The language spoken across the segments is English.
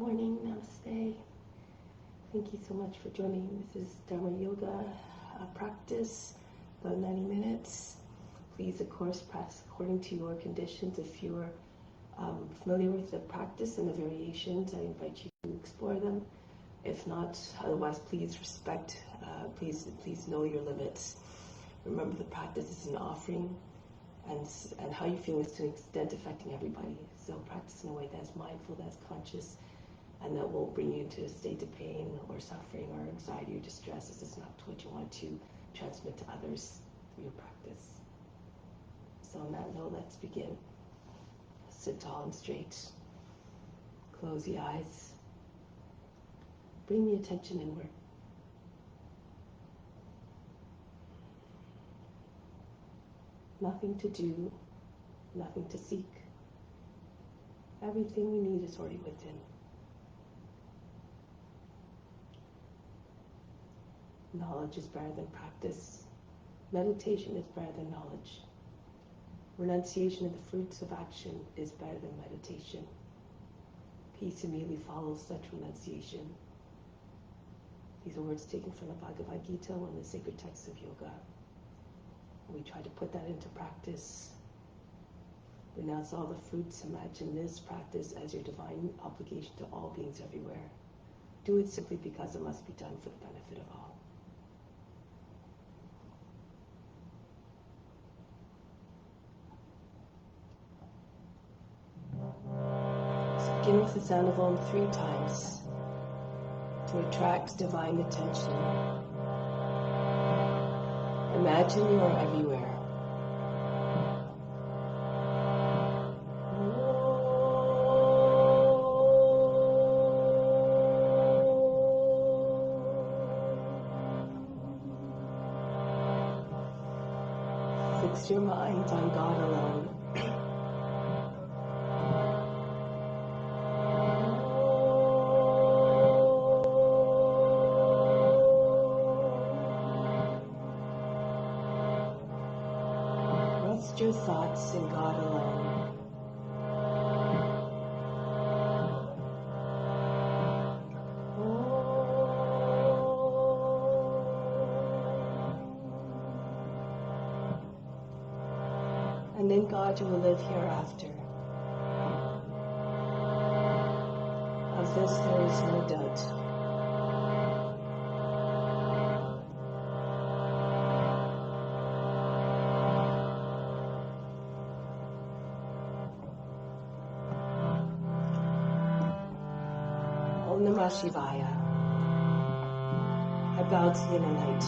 Morning, namaste. Thank you so much for joining. This is Dharma Yoga practice, about 90 minutes. Please, of course, practice according to your conditions. If you're familiar with the practice and the variations, I invite you to explore them. If not, otherwise, please respect, please know your limits. Remember, the practice is an offering, and how you feel is to an extent affecting everybody. So practice in a way that is mindful, that is conscious, and that won't bring you into a state of pain or suffering or anxiety or distress. This is not what you want to transmit to others through your practice. So on that note, let's begin. Sit tall and straight. Close the eyes. Bring the attention inward. Nothing to do, nothing to seek. Everything we need is already within. Knowledge is better than practice. Meditation is better than knowledge. Renunciation of the fruits of action is better than meditation. Peace immediately follows such renunciation. These are words taken from the Bhagavad Gita, one of the sacred texts of yoga. We try to put that into practice. Renounce all the fruits. Imagine this practice as your divine obligation to all beings everywhere. Do it simply because it must be done for the benefit of all. So begin with the sound of Om 3 times to attract divine attention. Imagine you are everywhere. Fix your mind on God alone. Rest your thoughts in God alone. And in God you will live hereafter. Of this there is no doubt. Om Namah Shivaya. I bow to the inner light.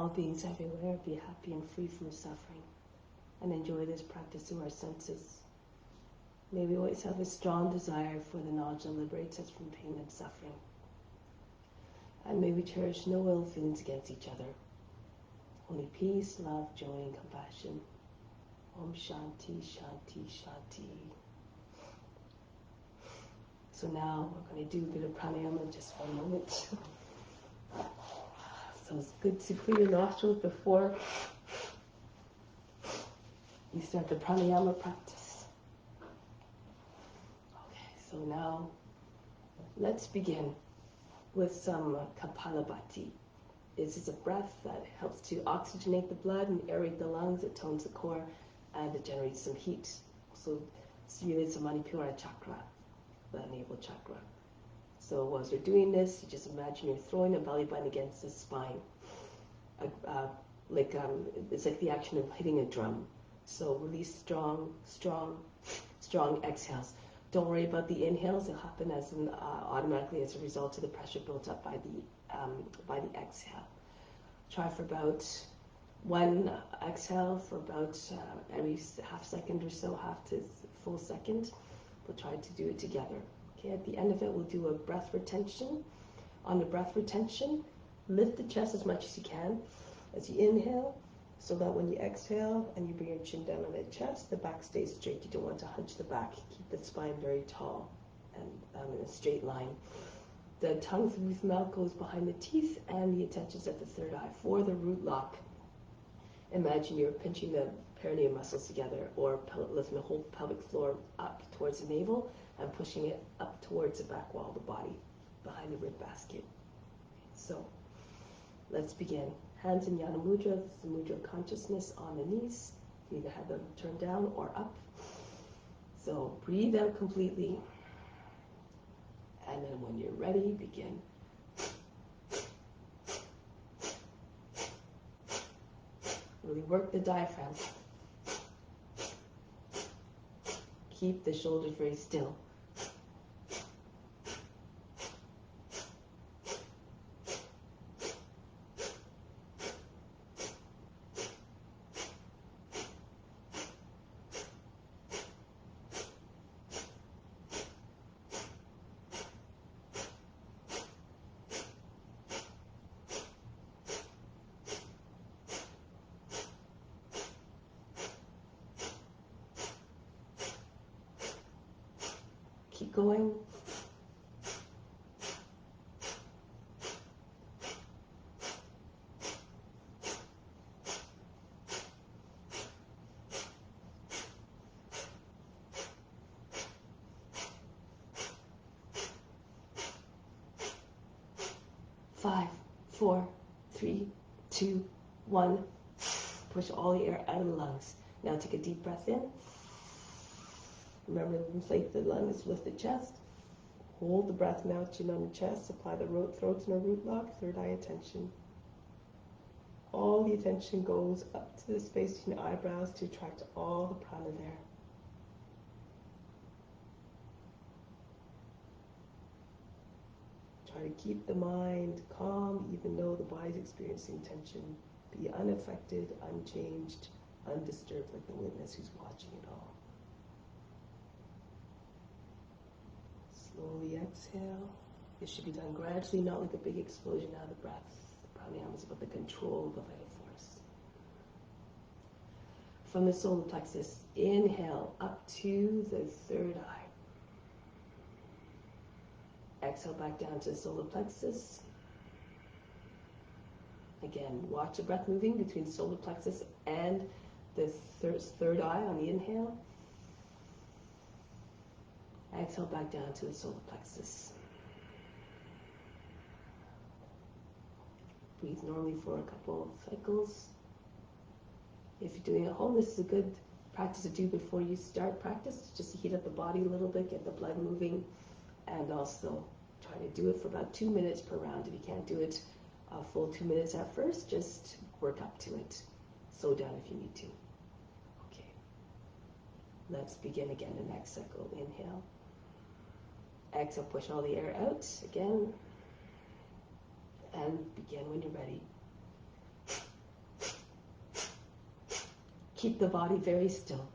all beings everywhere, be happy and free from suffering, and enjoy this practice through our senses. May we always have a strong desire for the knowledge that liberates us from pain and suffering. And may we cherish no ill feelings against each other. Only peace, love, joy, and compassion. Om Shanti, Shanti, Shanti. So now we're going to do a bit of pranayama just for a moment. So it's good to clear your nostrils before you start the pranayama practice. Okay, so now let's begin with some Kapalabhati. This is a breath that helps to oxygenate the blood and aerate the lungs. It tones the core and it generates some heat. Also stimulates the Manipura chakra, the navel chakra. So as you're doing this, you just imagine you're throwing a belly button against the spine. It's like the action of hitting a drum. So release strong, strong, strong exhales. Don't worry about the inhales. They'll happen automatically as a result of the pressure built up by the exhale. Try for about one exhale for about every half second or so, half to full second. We'll try to do it together. Okay, at the end of it, we'll do a breath retention. On the breath retention, lift the chest as much as you can as you inhale, so that when you exhale and you bring your chin down on the chest, the back stays straight. You don't want to hunch the back. Keep the spine very tall and in a straight line. The tongue through the mouth goes behind the teeth, and the attention's at the third eye. For the root lock, imagine you're pinching the perineum muscles together, or lifting the whole pelvic floor up towards the navel and pushing it up towards the back wall of the body, behind the rib basket. So let's begin. Hands in Yana Mudra. This is the mudra of consciousness on the knees. You either have them turned down or up. So breathe out completely. And then when you're ready, begin. Really work the diaphragm. Keep the shoulders very still. Keep going. Five, 4, 3, 2, 1. Push all the air out of the lungs. Now take a deep breath in. Remember to inflate the lungs, lift the chest. Hold the breath now, chin on the chest. Apply the throats in a root lock, third eye attention. All the attention goes up to the space between the eyebrows to attract all the prana there. Try to keep the mind calm even though the body's experiencing tension. Be unaffected, unchanged, undisturbed like the witness who's watching it all. Slowly exhale. This should be done gradually, not like a big explosion out of the breath. The pranayama is about the control of the vital force. From the solar plexus, inhale up to the third eye. Exhale back down to the solar plexus. Again, watch the breath moving between the solar plexus and the third eye on the inhale. Exhale back down to the solar plexus. Breathe normally for a couple of cycles. If you're doing it at home, this is a good practice to do before you start practice, just to heat up the body a little bit, get the blood moving, and also try to do it for about 2 minutes per round. If you can't do it a full 2 minutes at first, just work up to it. Slow down if you need to. Okay. Let's begin again the next cycle. Inhale. Exhale, push all the air out again. And begin when you're ready. Keep the body very still.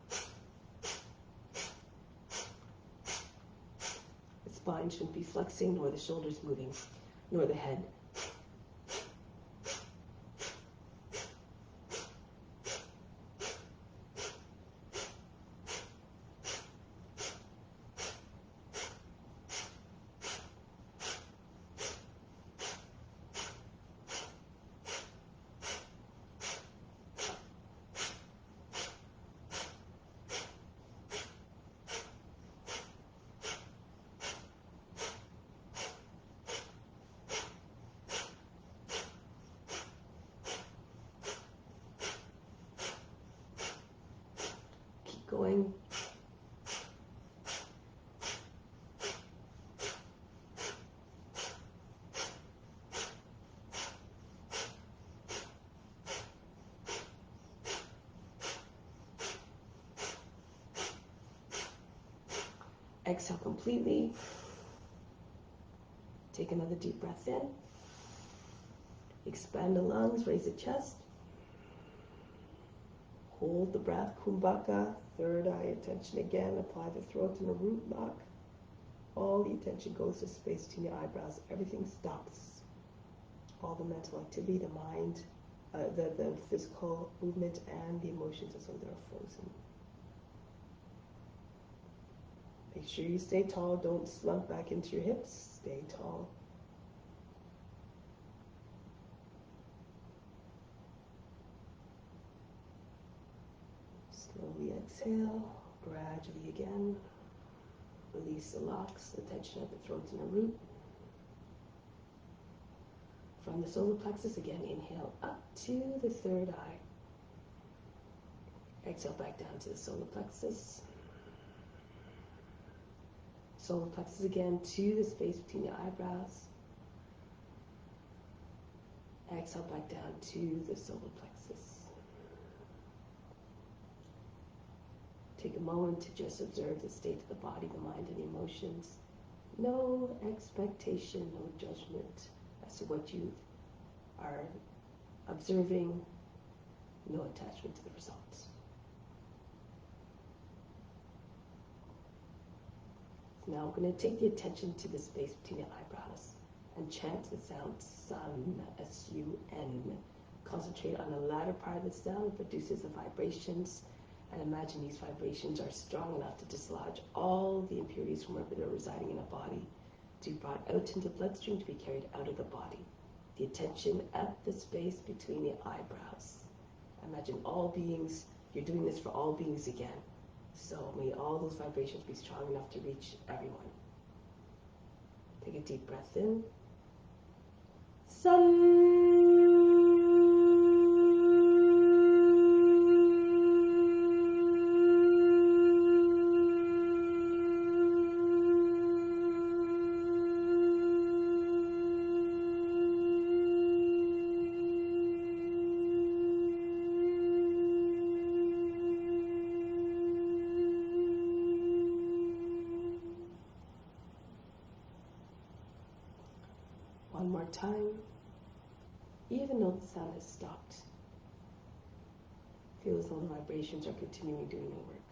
The spine shouldn't be flexing, nor the shoulders moving, nor the head. Going. Exhale completely. Take another deep breath in. Expand the lungs, raise the chest. Hold the breath, kumbhaka, third eye attention again. Apply the throat and the root lock. All the attention goes to space between your eyebrows. Everything stops. All the mental activity, the mind, the physical movement, and the emotions as though they're frozen. Make sure you stay tall. Don't slump back into your hips. Stay tall. Slowly exhale, gradually again. Release the locks, the tension at the throat and the root. From the solar plexus, again, inhale up to the third eye. Exhale back down to the solar plexus. Solar plexus again to the space between your eyebrows. Exhale back down to the solar plexus. Take a moment to just observe the state of the body, the mind, and the emotions. No expectation, no judgment as to what you are observing. No attachment to the results. Now we're going to take the attention to the space between your eyebrows and chant the sound sun, S-U-N. Concentrate on the latter part of the sound. It produces the vibrations. And imagine these vibrations are strong enough to dislodge all the impurities from wherever they're residing in a body, to be brought out into the bloodstream, to be carried out of the body. The attention at the space between the eyebrows. Imagine all beings, you're doing this for all beings again. So may all those vibrations be strong enough to reach everyone. Take a deep breath in. Sun. One more time, even though the sound has stopped. Feel as though the vibrations are continuing doing their work.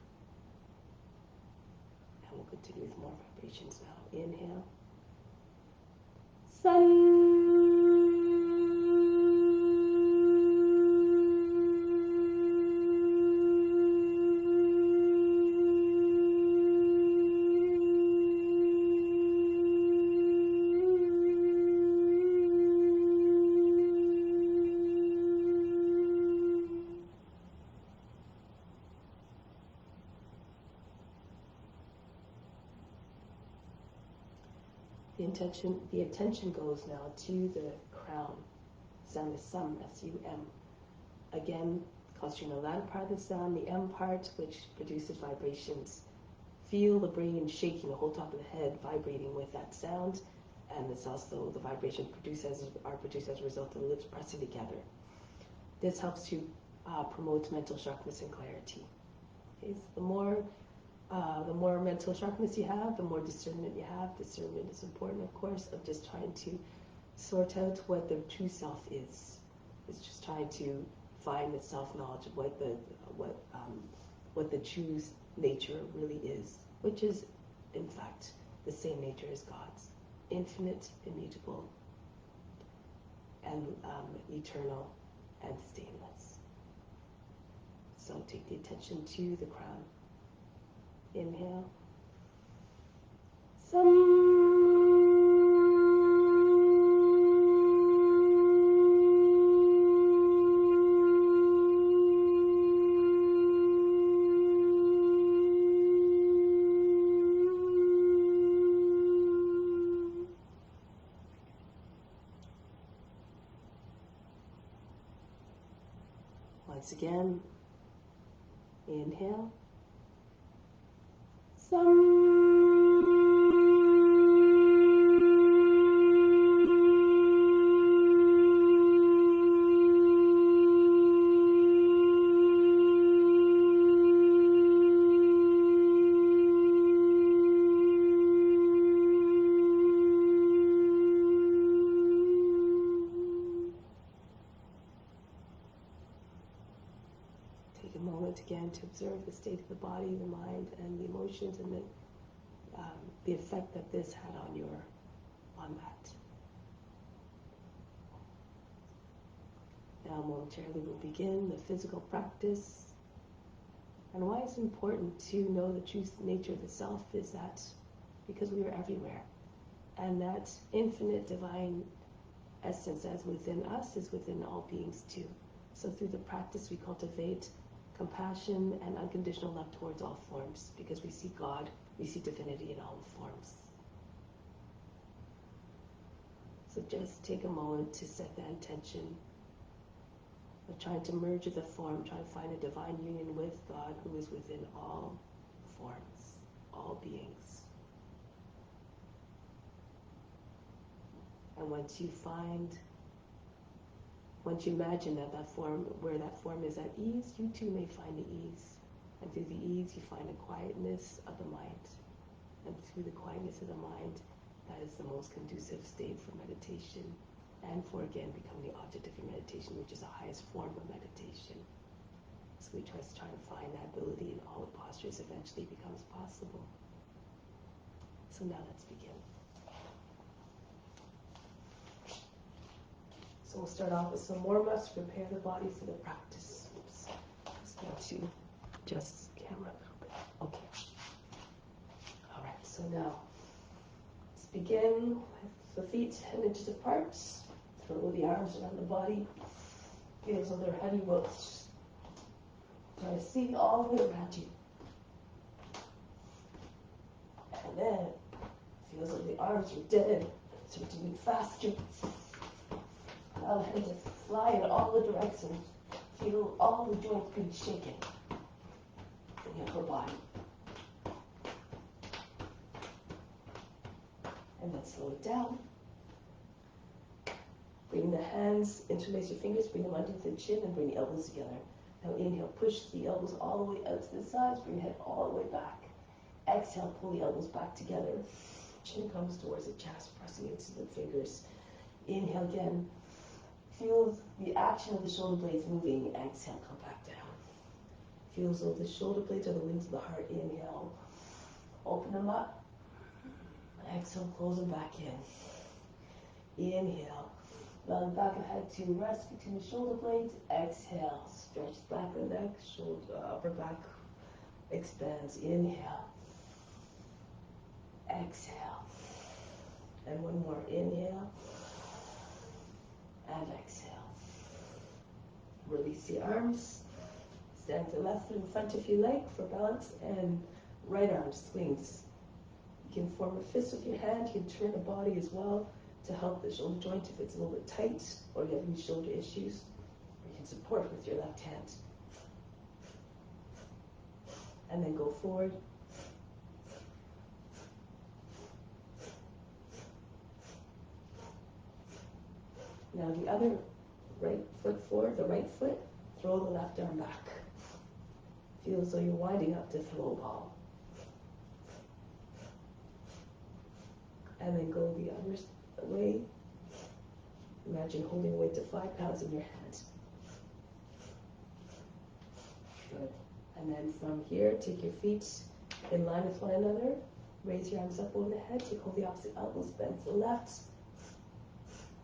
And we'll continue with more vibrations now. Inhale. Sun. The attention goes now to the crown. Sound is sum, S-U-M. Again, concentrating on the latter part of the sound, the M part, which produces vibrations. Feel the brain shaking, the whole top of the head vibrating with that sound, and it's also the vibrations are produced as a result of the lips pressing together. This helps to promote mental sharpness and clarity. Okay, so the more mental sharpness you have, the more discernment you have. Discernment is important, of course, of just trying to sort out what the true self is. It's just trying to find the self-knowledge of what the true nature really is, which is, in fact, the same nature as God's, infinite, immutable, and eternal, and stainless. So take the attention to the crown. Inhale. Once again, inhale. Take a moment again to observe the state of the body, the mind, and the emotions, and the effect that this had on that. Now momentarily we'll begin the physical practice. And why it's important to know the true nature of the self is that because we are everywhere, and that infinite divine essence as within us is within all beings too. So through the practice we cultivate compassion and unconditional love towards all forms, because we see God, we see divinity in all forms. So just take a moment to set that intention of trying to merge with the form, trying to find a divine union with God who is within all forms, all beings. And once you imagine that form, where that form is at ease, you too may find the ease. And through the ease, you find a quietness of the mind. And through the quietness of the mind, that is the most conducive state for meditation and for, again, becoming the object of your meditation, which is the highest form of meditation. So we try to find that ability in all the postures eventually becomes possible. So now let's begin. So we'll start off with some warm-ups to prepare the body for the practice. Oops. Just going to adjust the camera a little bit. Okay. All right, so now let's begin with the feet 10 inches apart. Throw the arms around the body. Feel as though they're heavy ropes. Try to see all the way around you. And then feel as though the arms are dead. So to move faster. Allow the head to fly in all the directions. Feel all the joints being shaken in your upper body. And then slow it down. Bring the hands, interlace your fingers, bring them underneath the chin, and bring the elbows together. Now inhale, push the elbows all the way out to the sides, bring the head all the way back. Exhale, pull the elbows back together. Chin comes towards the chest, pressing into the fingers. Inhale again. Feel the action of the shoulder blades moving. Exhale, come back down. Feel as though the shoulder blades are the wings of the heart. Inhale. Open them up. Exhale, close them back in. Inhale. Allow the back of the head to rest between the shoulder blades. Exhale. Stretch the back of the neck. Upper back expands. Inhale. Exhale. And one more. Inhale. And exhale. Release the arms. Stand to the left foot in front of your leg for balance, and right arm swings. You can form a fist with your hand. You can turn the body as well to help the shoulder joint if it's a little bit tight or you have any shoulder issues. Or you can support with your left hand. And then go forward. Now the other right foot forward, the right foot, throw the left arm back. Feel as though you're winding up to throw a ball. And then go the other way. Imagine holding a weight to 5 pounds in your hand. Good. And then from here, take your feet in line with one another. Raise your arms up over the head. Take hold of the opposite elbows, bend to the left,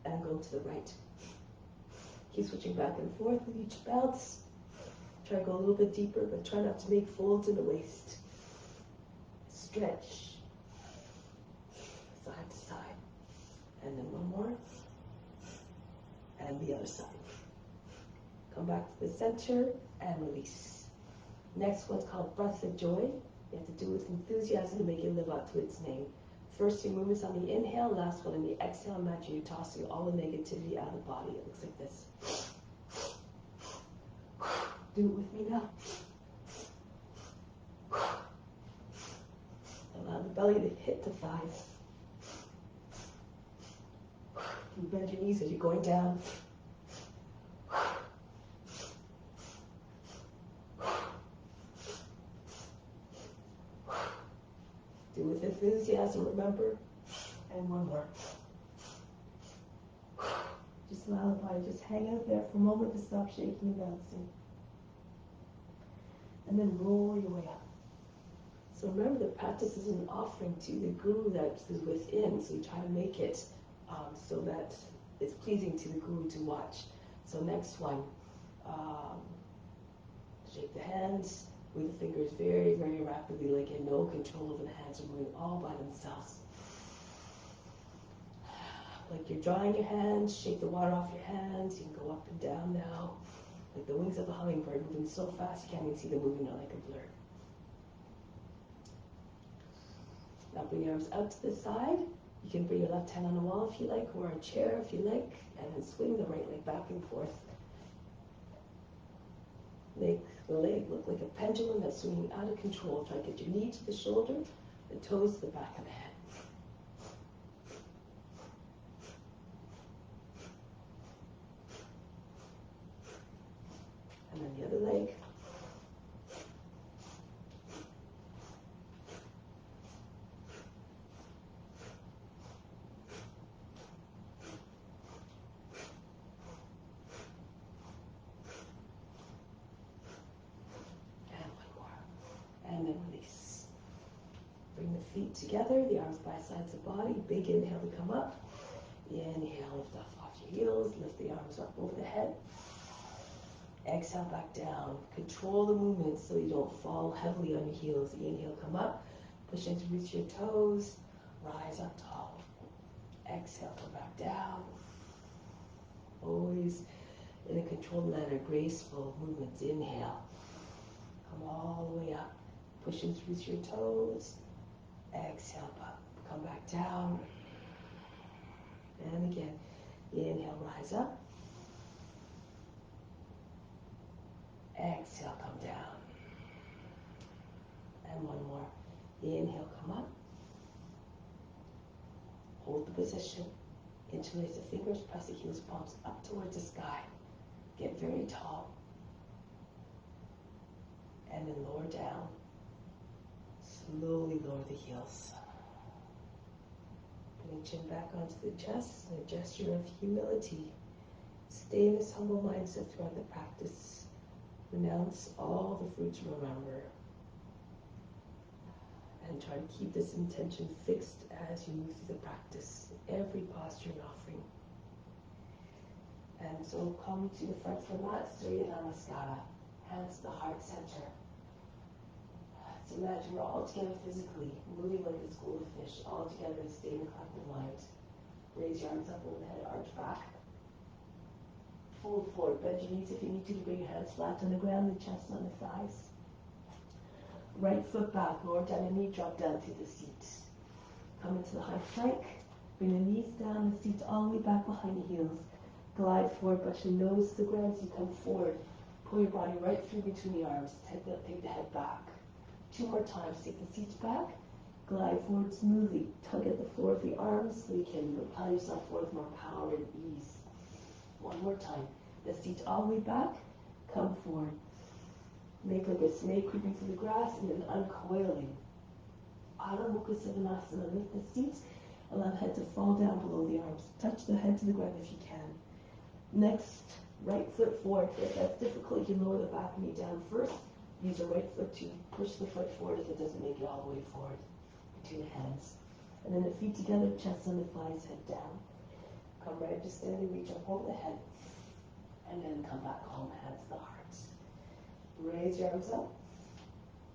and go to the right. Keep switching back and forth with each bounce. Try to go a little bit deeper, but try not to make folds in the waist. Stretch. Side to side. And then one more. And the other side. Come back to the center and release. Next one's called Breath of Joy. You have to do it with enthusiasm to make it live up to its name. First two movements on the inhale, last one on the exhale. Imagine you're tossing all the negativity out of the body. It looks like this. Do it with me now. Allow the belly to hit the thighs. You bend your knees as you're going down. Do it with enthusiasm, remember. And one more. Just allow the body just hang out there for a moment to stop shaking and bouncing. And then roll your way up. So remember, the practice is an offering to the guru that is within. So you try to make it so that it's pleasing to the guru to watch. So next one, shake the hands. Move the fingers very, very rapidly, like you have no control over the hands are moving all by themselves. Like you're drying your hands, shake the water off your hands. You can go up and down now. Like the wings of a hummingbird moving so fast you can't even see them moving out like a blur. Now bring your arms out to the side. You can bring your left hand on the wall if you like, or a chair if you like, and then swing the right leg back and forth. Make the leg look like a pendulum that's swinging out of control. Try to get your knee to the shoulder, the toes to the back of the head. And then the other leg. And then release. Bring the feet together, the arms by sides of the body. Big inhale to come up. Inhale, lift off your heels. Lift the arms up over the head. Exhale back down. Control the movement so you don't fall heavily on your heels. Inhale, come up. Push into reach your toes. Rise up tall. Exhale, come back down. Always in a controlled manner, graceful movements. Inhale. Come all the way up. Push in through your toes. Exhale up. Come back down. And again. Inhale, rise up. Exhale, come down. And one more. Inhale, come up. Hold the position. Interlace the fingers. Press the heels, palms up towards the sky. Get very tall. And then lower down. Slowly lower the heels. Bring chin back onto the chest in a gesture of humility. Stay in this humble mindset throughout the practice. Renounce all the fruits you remember. And try to keep this intention fixed as you move through the practice. Every posture and offering. And so come to the front of the mat, Surya Namaskara. Hands to the heart center. So imagine we're all together physically, moving like a school of fish, all together and stay in the collective mind. Raise your arms up over the head, arch back. Fold forward, bend your knees if you need to bring your hands flat on the ground, the chest on the thighs. Right foot back, lower down your knee, drop down to the seat. Come into the high plank, bring the knees down, the seat all the way back behind the heels. Glide forward, brush your nose to the ground as you come forward. Pull your body right through between the arms, take the head back. 2 more times, take the seats back, glide forward smoothly, tug at the floor of the arms so you can propel yourself forward with more power and ease. 1 more time, the seat all the way back, come forward. Make like a snake creeping through the grass and then uncoiling. Adho Mukha Sivanasana, lift the seat, allow the head to fall down below the arms. Touch the head to the ground if you can. Next, right foot forward. If that's difficult, you can lower the back knee down first. Use the right foot to push the foot forward if it doesn't make it all the way forward between the hands. And then the feet together, chest on the thighs, head down. Come right to standing, reach up over the head. And then come back home, hands to the heart. Raise your arms up.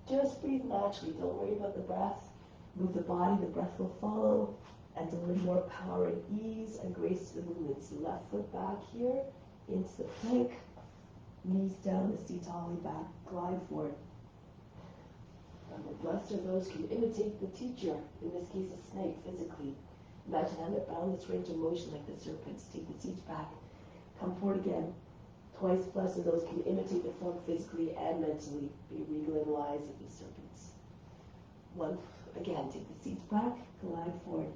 Just breathe naturally. Don't worry about the breath. Move the body, the breath will follow. And deliver more power and ease and grace to the movements. Left foot back here, into the plank. Knees down, the seat all the way back. Glide forward. And the blessed are those who imitate the teacher, in this case a snake, physically. Imagine having a boundless range of motion like the serpents. Take the seat back. Come forward again. Twice blessed are those who imitate the form physically and mentally. Be regal and wise like the serpents. One, again, take the seat back, glide forward.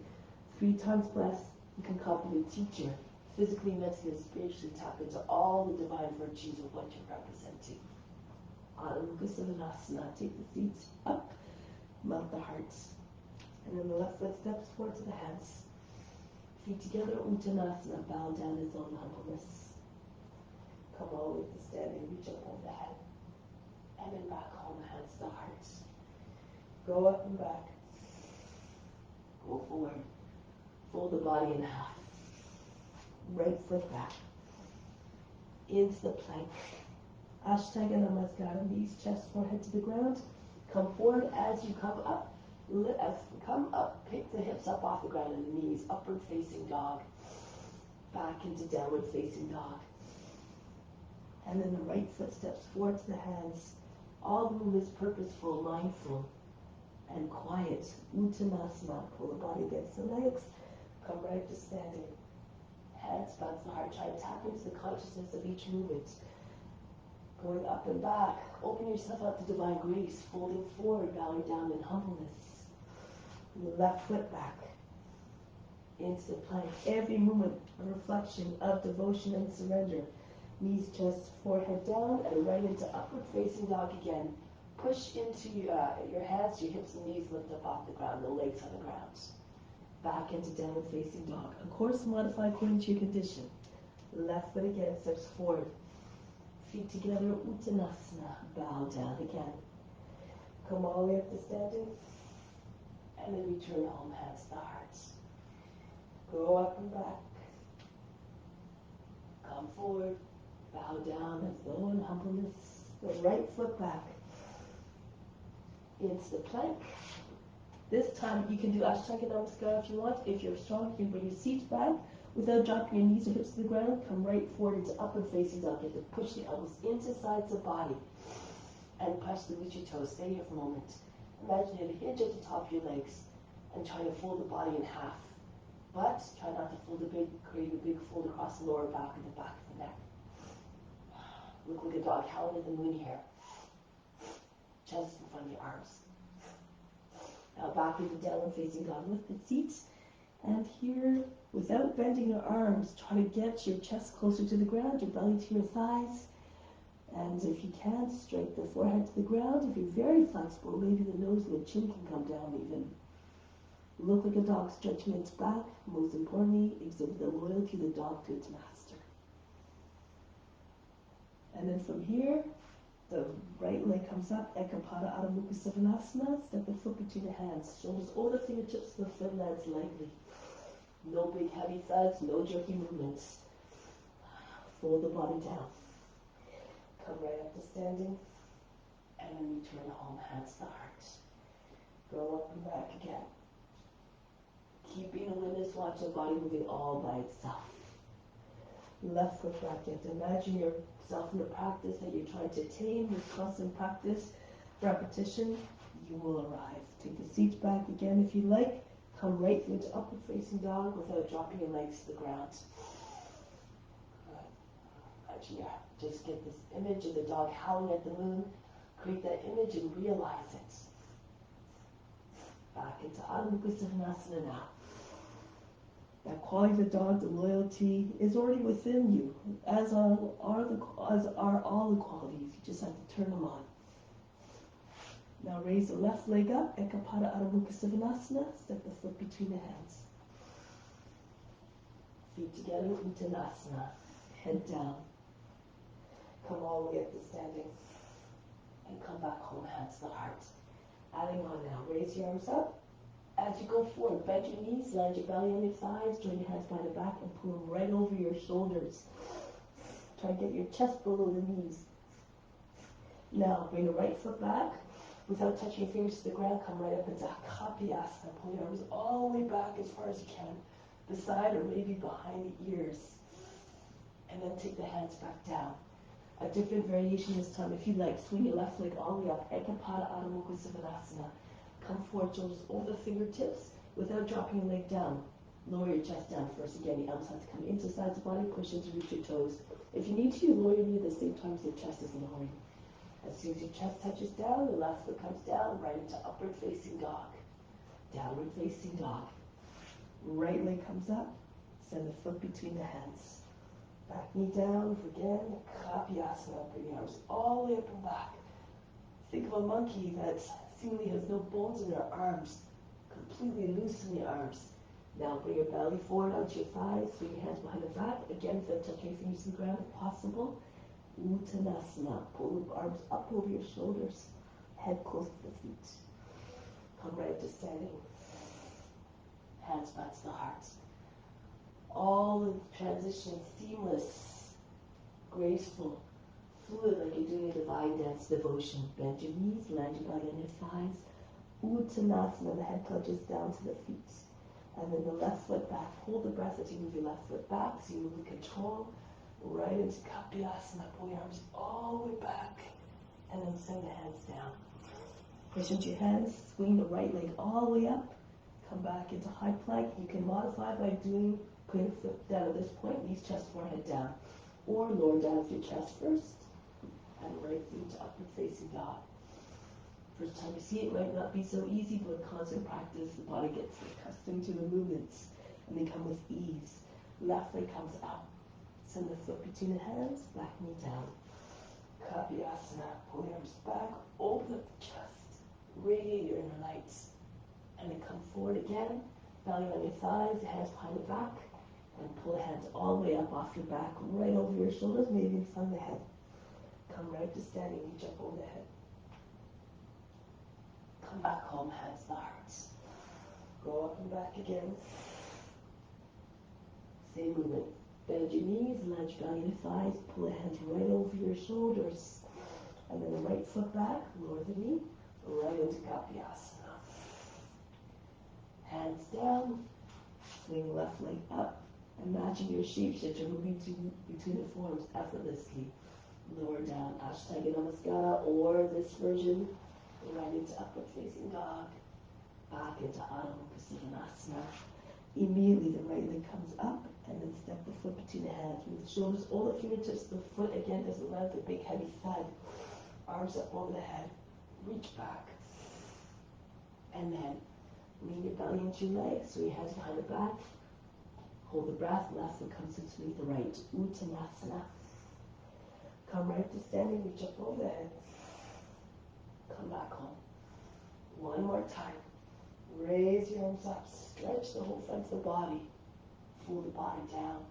3 times blessed, you can copy the teacher. Physically, mentally, and spiritually tap into all the divine virtues of what you're representing. Take the feet up, melt the hearts. And then the left foot steps forward to the hands. Feet together, Uttanasana, bow down in own humbleness. Come all the way to standing, reach up over the head. And then back home, hands to the heart. Go up and back. Go forward. Fold the body in half. Right foot back. Into the plank. Ashtanga Namaskara, knees, chest, forehead to the ground. Come forward as you come up. Pick the hips up off the ground and the knees, upward facing dog. Back into downward facing dog. And then the right foot steps forward to the hands. All the movement is purposeful, mindful, and quiet. Uttanasana, pull the body against the legs. Come right to standing. Hands bounce the heart. Try to tap into the consciousness of each movement. Going up and back. Open yourself up to divine grace. Folding forward, bowing down in humbleness. Left foot back. Into the plank. Every movement a reflection of devotion and surrender. Knees, chest, forehead down, and right into upward facing dog again. Push into your hands, your hips and knees lift up off the ground, the legs on the ground. Back into downward facing dog. Of course, modify according to your condition. Left foot again steps forward. Feet together, Uttanasana. Bow down again. Come all the way up to standing. And then return home, hands to the heart. Go up and back. Come forward. Bow down as though in humbleness. The right foot back. Into the plank. This time you can do Ashtanga Namaskara if you want. If you're strong, you can bring your seat back without dropping your knees or hips to the ground. Come right forward into upward facing dog. You have to push the elbows into sides of the body and press the reach your toes. Stay here for a moment. Imagine you have a hinge at the top of your legs and trying to fold the body in half. But try not to create a big fold across the lower back and the back of the neck. Look like a dog howling at the moon here. Chest in front of your arms. Now back into downward facing dog. Lift the seat. And here, without bending your arms, try to get your chest closer to the ground, your belly to your thighs. And if you can't, straight the forehead to the ground. If you're very flexible, maybe the nose and the chin can come down even. Look like a dog stretching its back. Most importantly, exhibit the loyalty of the dog to its master. And then from here, the right leg comes up, Ekapada Adho Mukha Savasana. Step the foot between the hands. Shoulders over the fingertips, the foot lands lightly. No big heavy thuds, no jerky movements. Fold the body down. Come right up to standing. And then return home, hands to the heart. Go up and back again. Keep being a witness, watch the body moving all by itself. Left foot back. You have to imagine yourself in the practice that you're trying to attain. With constant practice, repetition, you will arrive. Take the seats back again if you like. Come right into upward facing dog without dropping your legs to the ground. Actually, just get this image of the dog howling at the moon. Create that image and realize it. Back into Adho Mukha Savasana now. That quality of the dog, the loyalty, is already within you, as are all the qualities. You just have to turn them on. Now raise the left leg up, Ekapada Adho Mukha Savasana. Step the foot between the hands. Feet together, Uttanasana. Head down. Come all the way up to standing. and come back home, hands to the heart. Adding on now, raise your arms up. As you go forward, bend your knees, land your belly on your thighs, join your hands by the back and pull them right over your shoulders. Try to get your chest below the knees. Now, bring the right foot back. Without touching your fingers to the ground, come right up into Kapiyasana. Pull your arms all the way back as far as you can, beside or maybe behind the ears. And then take the hands back down. A different variation this time. If you like, swing your left leg all the way up. Ekapada Adho Mukha Savadasana. Come forward, shoulders over the fingertips without dropping your leg down. Lower your chest down first. Again, the elbows have to come into the sides of the body, push into reach your toes. If you need to, you lower your knee at the same time as your chest is lowering. As soon as your chest touches down, the left foot comes down, right into upward facing dog. Downward facing dog. Right leg comes up, send the foot between the hands. Back knee down, again, Kapiyasana. Bring your arms all the way up and back. Think of a monkey that seemingly has no bones in their arms. Completely loosen your arms. Now bring your belly forward onto your thighs, swing your hands behind the back. Again, without touching your fingers to the ground if possible. Uttanasana. Pull the arms up over your shoulders. Head close to the feet. Come right up to standing. Hands back to the heart. All the transition seamless, graceful, fluid like you're doing a divine dance devotion. Bend your knees, land your belly on your thighs. Uttanasana, the head touches down to the feet. And then the left foot back. Hold the breath as you move your left foot back, so you move with control. Right into Kapiyasana. Pull your arms all the way back. And then send the hands down. Push into your hands. Swing the right leg all the way up. Come back into high plank. You can modify by putting the foot down at this point. Knees, chest, forehead down. Or lower down with your chest first. And right through to upward facing dog. First time you see it might not be so easy, but with constant practice, the body gets accustomed to the movements, and they come with ease. Left leg comes up. Send the foot between the hands, back knee down. Kapiyasana. Pull your arms back, open up the chest, radiate your inner light. And then come forward again, belly on your thighs, hands behind the back, and pull the hands all the way up off your back, right over your shoulders, maybe in front of the head. Come right to standing, reach up over the head. Come back home, hands to the heart. Go up and back again. Same movement. Bend your knees, land your belly on your thighs, pull the hands right over your shoulders. And then the right foot back, lower the knee, right into Kapiyasana. Hands down, swing left leg up. Imagine your shape shift, you're moving between the forms effortlessly. Lower down, Ashtanga Namaskara, or this version, right into upward facing dog, back into Adho Mukha Savadasana. Immediately the right leg comes up, and then step the foot between the hands. Move the shoulders over the fingertips. The foot again doesn't land the big heavy thud. Arms up over the head. Reach back. And then lean your belly into your legs. So your hands behind the back. Hold the breath. Left foot comes into the right. Uttanasana. Come right to standing. Reach up over the head. Come back home. One more time. Raise your arms up. Stretch the whole front of the body. Pull the body down.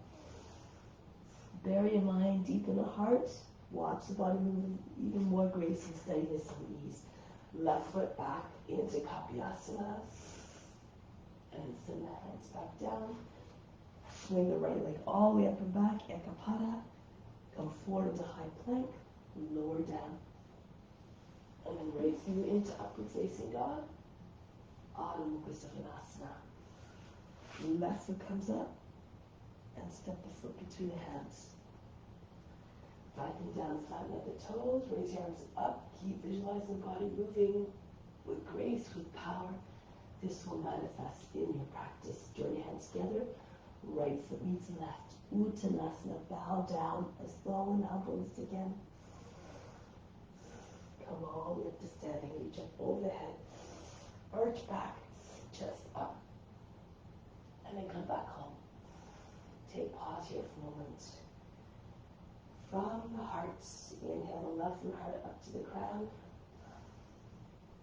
Bury your mind deep in the heart. Watch the body move even more grace and steadiness and ease. Left foot back into Kapiyasana. And send the hands back down. Swing the right leg all the way up and back. Ekapada. Come forward into high plank. Lower down. And then right through into upward facing dog. Adho Mukha Savadasana. Left foot comes up. And step the foot between the hands. Backing down, flatten out the toes, raise your arms up, keep visualizing the body moving with grace, with power. This will manifest in your practice. Join your hands together, right foot meets left. Uttanasana, bow down as though in humbleness again. Come all the way up to standing, reach up over the head. Arch back, chest up. And then come back home. Take pause here for a moment. From the heart, inhale the left from heart up to the crown.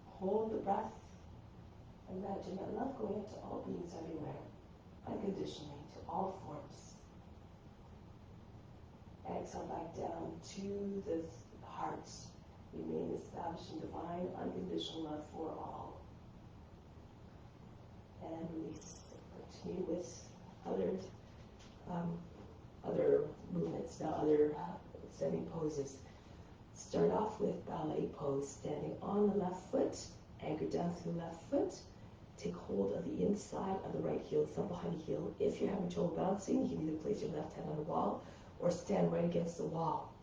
Hold the breath. Imagine that love going into all beings everywhere, unconditionally, to all forms. Exhale back down to the heart. Remain established in divine, unconditional love for all. And release. Continue with other movements, now other standing poses. Start off with ballet pose, standing on the left foot, anchor down to the left foot. Take hold of the inside of the right heel, thumb behind the heel. If you're having trouble balancing, you can either place your left hand on the wall or stand right against the wall.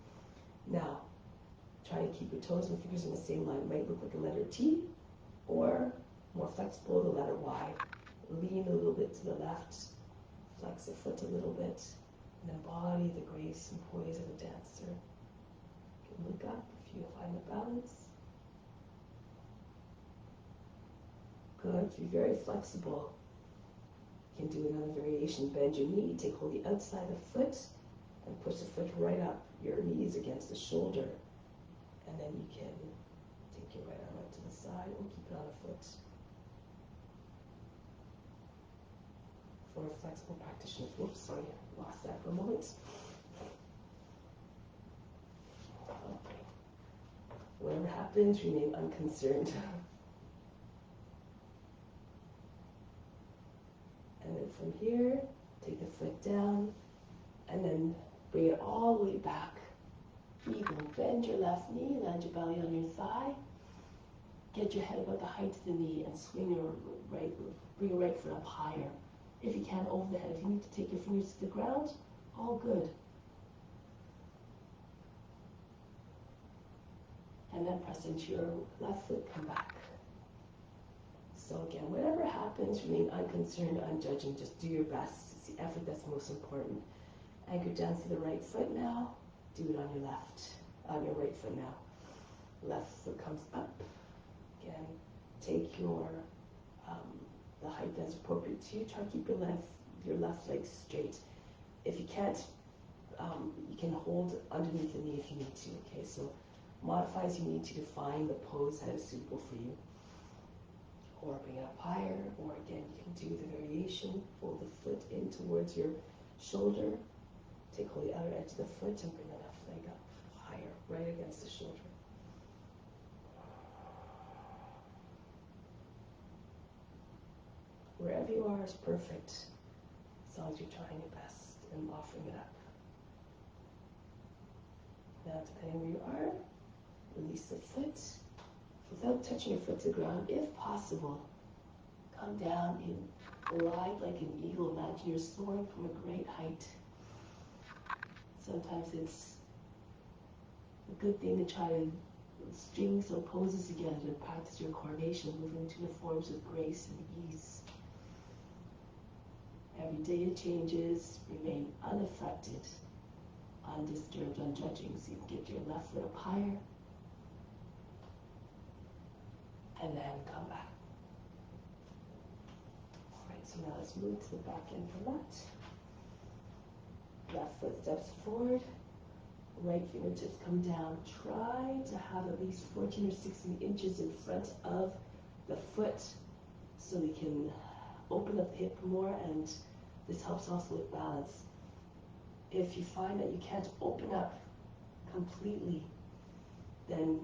Now, try to keep your toes and fingers in the same line. It might look like a letter T, or more flexible, the letter Y. Lean a little bit to the left, flex the foot a little bit, and embody the grace and poise of a dancer. You can look up if you find the balance. Good, be very flexible. You can do another variation. Bend your knee, take hold of the outside of the foot, and push the foot right up. Your knees against the shoulder. And then you can take your right arm out to the side and keep it on a foot. For flexible practitioners. Whoops, sorry, lost that for a moment. Okay. Whatever happens, remain unconcerned. And then from here, take the foot down, and then bring it all the way back. Even bend your left knee, land your belly on your thigh. Get your head about the height of the knee and swing your right, bring your right foot up higher. If you can, over the head. If you need to take your fingers to the ground, all good. And then press into your left foot, come back. So again, whatever happens, remain unconcerned, unjudging. Just do your best. It's the effort that's most important. Anchor down to the right foot now. Do it on your right foot now. Left foot comes up. Again, take your the height that's appropriate to you. Try to keep your left leg straight. If you can't, you can hold underneath the knee if you need to. Okay, so modify as you need to find the pose that is suitable for you. Or bring it up higher, or again, you can do the variation. Fold the foot in towards your shoulder. Take hold of the outer edge of the foot and bring the left leg up higher, right against the shoulder. Wherever you are is perfect, as long as you're trying your best and offering it up. Now, depending where you are, release the foot. Without touching your foot to the ground, if possible, come down and glide like an eagle. Imagine you're soaring from a great height. Sometimes it's a good thing to try to string some poses together to practice your coordination, moving to the forms of grace and ease. Every day it changes, remain unaffected, undisturbed, unjudging. So you can get your left foot up higher, and then come back. Alright, so now let's move to the back end for that. Left foot steps forward, right fingertips come down. Try to have at least 14 or 16 inches in front of the foot so we can open up the hip more, and this helps also with balance. If you find that you can't open up completely, then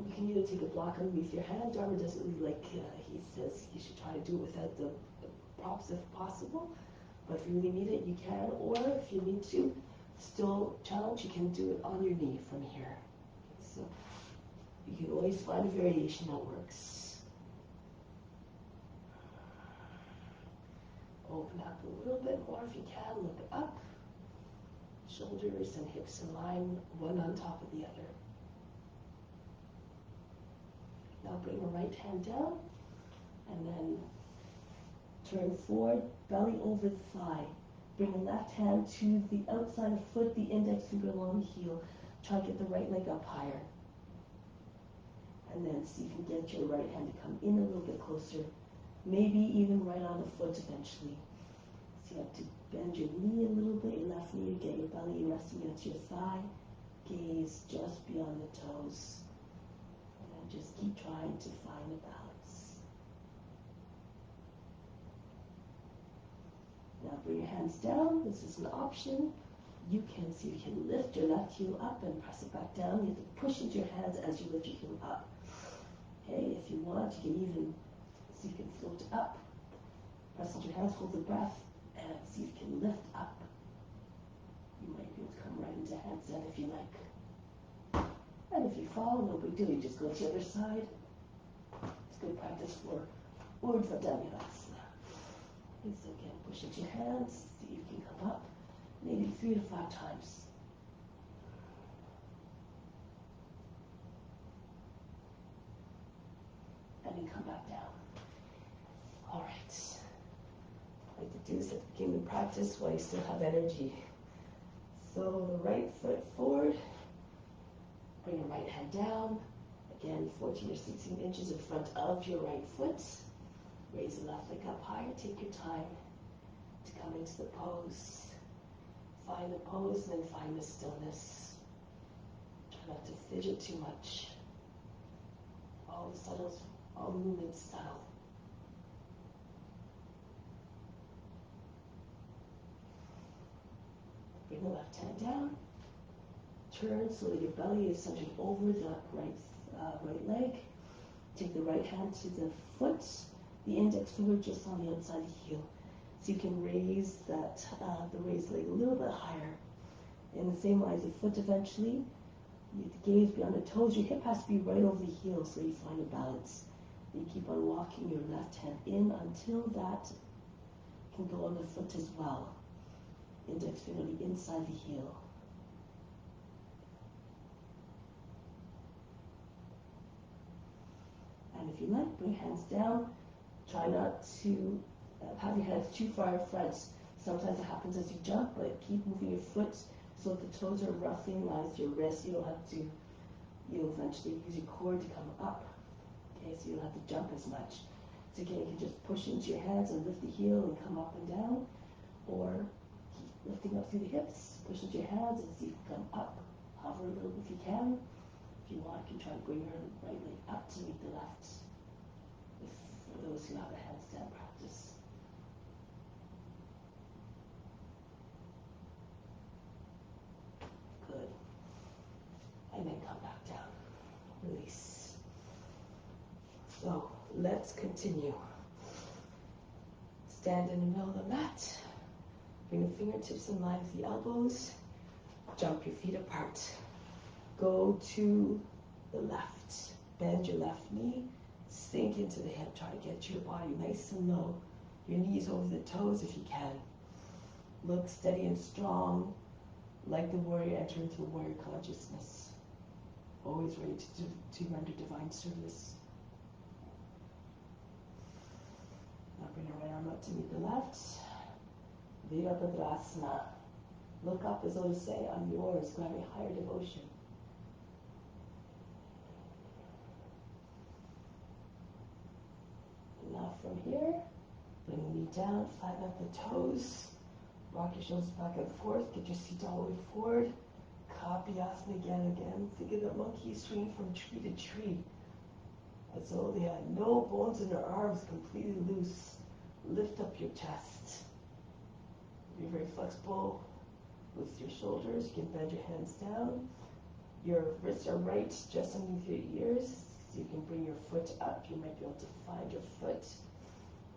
you can either take a block underneath your hand. Dharma doesn't really like, he says you should try to do it without the props if possible. But if you really need it, you can. Or if you need to still challenge, you can do it on your knee from here. So you can always find a variation that works. Open up a little bit more if you can. Look up. Shoulders and hips in line, one on top of the other. Now bring the right hand down, and then turn forward, belly over the thigh. Bring the left hand to the outside of the foot, the index finger along the heel. Try to get the right leg up higher. And then see if you can get your right hand to come in a little bit closer. Maybe even right on the foot eventually. So you have to bend your knee a little bit, your left knee, get your belly resting against your thigh. Gaze just beyond the toes. Just keep trying to find a balance. Now bring your hands down. This is an option. you can see you can lift your left heel up and press it back down. You have to push into your hands as you lift your heel up. Okay, if you want, you can even see if you can float up. Press into your hands, hold the breath, and see if you can lift up. You might be able to come right into handstand if you like. And if you fall, no big deal. You just go to the other side. It's good practice for Urdhva Dhanurasana. And so again, push into your hands, see if you can come up, maybe 3 to 5 times. And then come back down. All right. I like to do this at the beginning of practice while you still have energy. So the right foot forward, bring your right hand down. Again, 14 or 16 inches in front of your right foot. Raise the left leg up higher. Take your time to come into the pose. Find the pose and then find the stillness. Try not to fidget too much. All the movements subtle. Bring the left hand down. Turn so that your belly is centered over the right leg. Take the right hand to the foot, the index finger just on the outside of the heel. So you can raise that the raised leg a little bit higher. In the same way as the foot eventually, you have to gaze beyond the toes. Your hip has to be right over the heel so you find a balance. You keep on walking your left hand in until that can go on the foot as well. Index finger on the inside of the heel. And if you like, bring hands down. Try not to have your hands too far in front. Sometimes it happens as you jump, but keep moving your foot so that the toes are roughly in line with your wrist. You don't have to, you'll eventually use your core to come up. Okay, so you don't have to jump as much. So again, you can just push into your hands and lift the heel and come up and down, or keep lifting up through the hips, push into your hands and see if you can come up. Hover a little if you can. If you want, you can try to bring your right leg up to meet the left. For those who have a handstand practice. Good. And then come back down. Release. So let's continue. Stand in the middle of the mat. Bring the fingertips in line with the elbows. Jump your feet apart. Go to the left. Bend your left knee. Sink into the hip. Try to get your body nice and low. Your knees over the toes if you can. Look steady and strong. Like the warrior, enter into the warrior consciousness. Always ready to render divine service. Now bring your right arm up to meet the left. Virabhadrasana. Look up as though to say, I'm yours. Grab a higher devotion. And now from here, bring the knee down, flatten out the toes. Rock your shoulders back and forth. Get your seat all the way forward. Kapiyasana again and again. Think of the monkey swinging from tree to tree. As though they had no bones in their arms, completely loose. Lift up your chest. Be very flexible with your shoulders. You can bend your hands down. Your wrists are right just underneath your ears. So you can bring your foot up. You might be able to find your foot.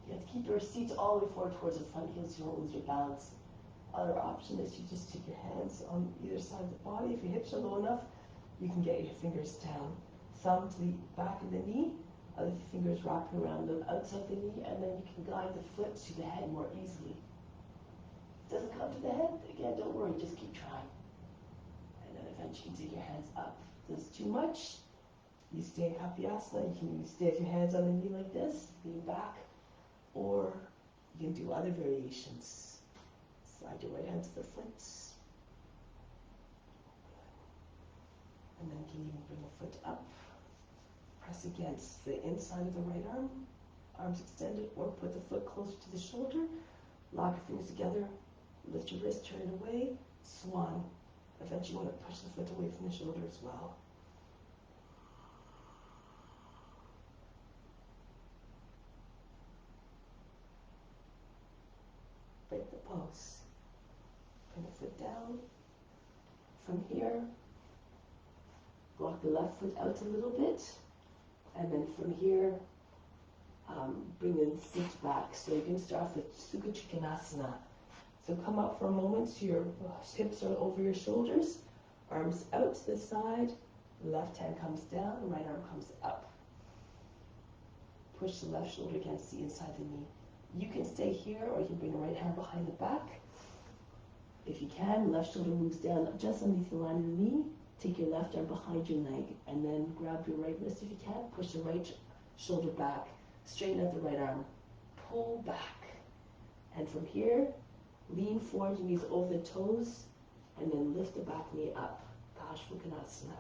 You have to keep your seat all the way forward towards the front heel so you don't lose your balance. Other option is you just take your hands on either side of the body. If your hips are low enough, you can get your fingers down. Thumb to the back of the knee, other fingers wrapping around the outside of the knee, and then you can guide the foot to the head more easily. If it doesn't come to the head, again, don't worry, just keep trying. And then eventually you can take your hands up. If it's too much, you stay in Kapiyasana. You can stay with your hands on the knee like this, lean back, or you can do other variations. Slide your right hand to the foot. And then you can even bring the foot up. Press against the inside of the right arm. Arms extended, or put the foot closer to the shoulder. Lock your fingers together. Lift your wrist, turn it away. Swan. Eventually you want to push the foot away from the shoulder as well. Break the pose. Bring the foot down, From here, walk the left foot out a little bit, and then from here, bring the foot back. So you can start off with Sukha Trikonasana. So come up for a moment, so your hips are over your shoulders, arms out to the side, left hand comes down, right arm comes up. Push the left shoulder against the inside the knee. You can stay here, or you can bring the right hand behind the back. If you can, left shoulder moves down just underneath the line of the knee. Take your left arm behind your leg, and then grab your right wrist if you can. Push the right shoulder back. Straighten out the right arm. Pull back. And from here, lean forward, your knees over the toes, and then lift the back knee up. Paschimottanasana.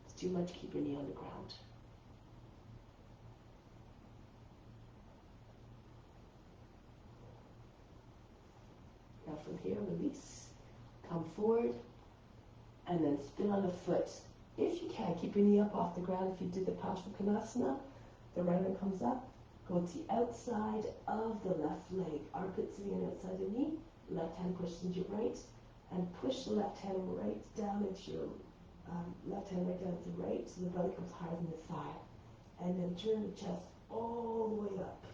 It's too much, keep your knee on the ground. Now from here, release. Come forward, and then spin on the foot. If you can, keep your knee up off the ground. If you did the Paschimottanasana, the right arm comes up. Go to the outside of the left leg. Armpit sitting on the outside of the knee. Left hand pushes into your right. And push the left hand right down into your left hand right down to the right, so the belly comes higher than the thigh. And then turn the chest all the way up.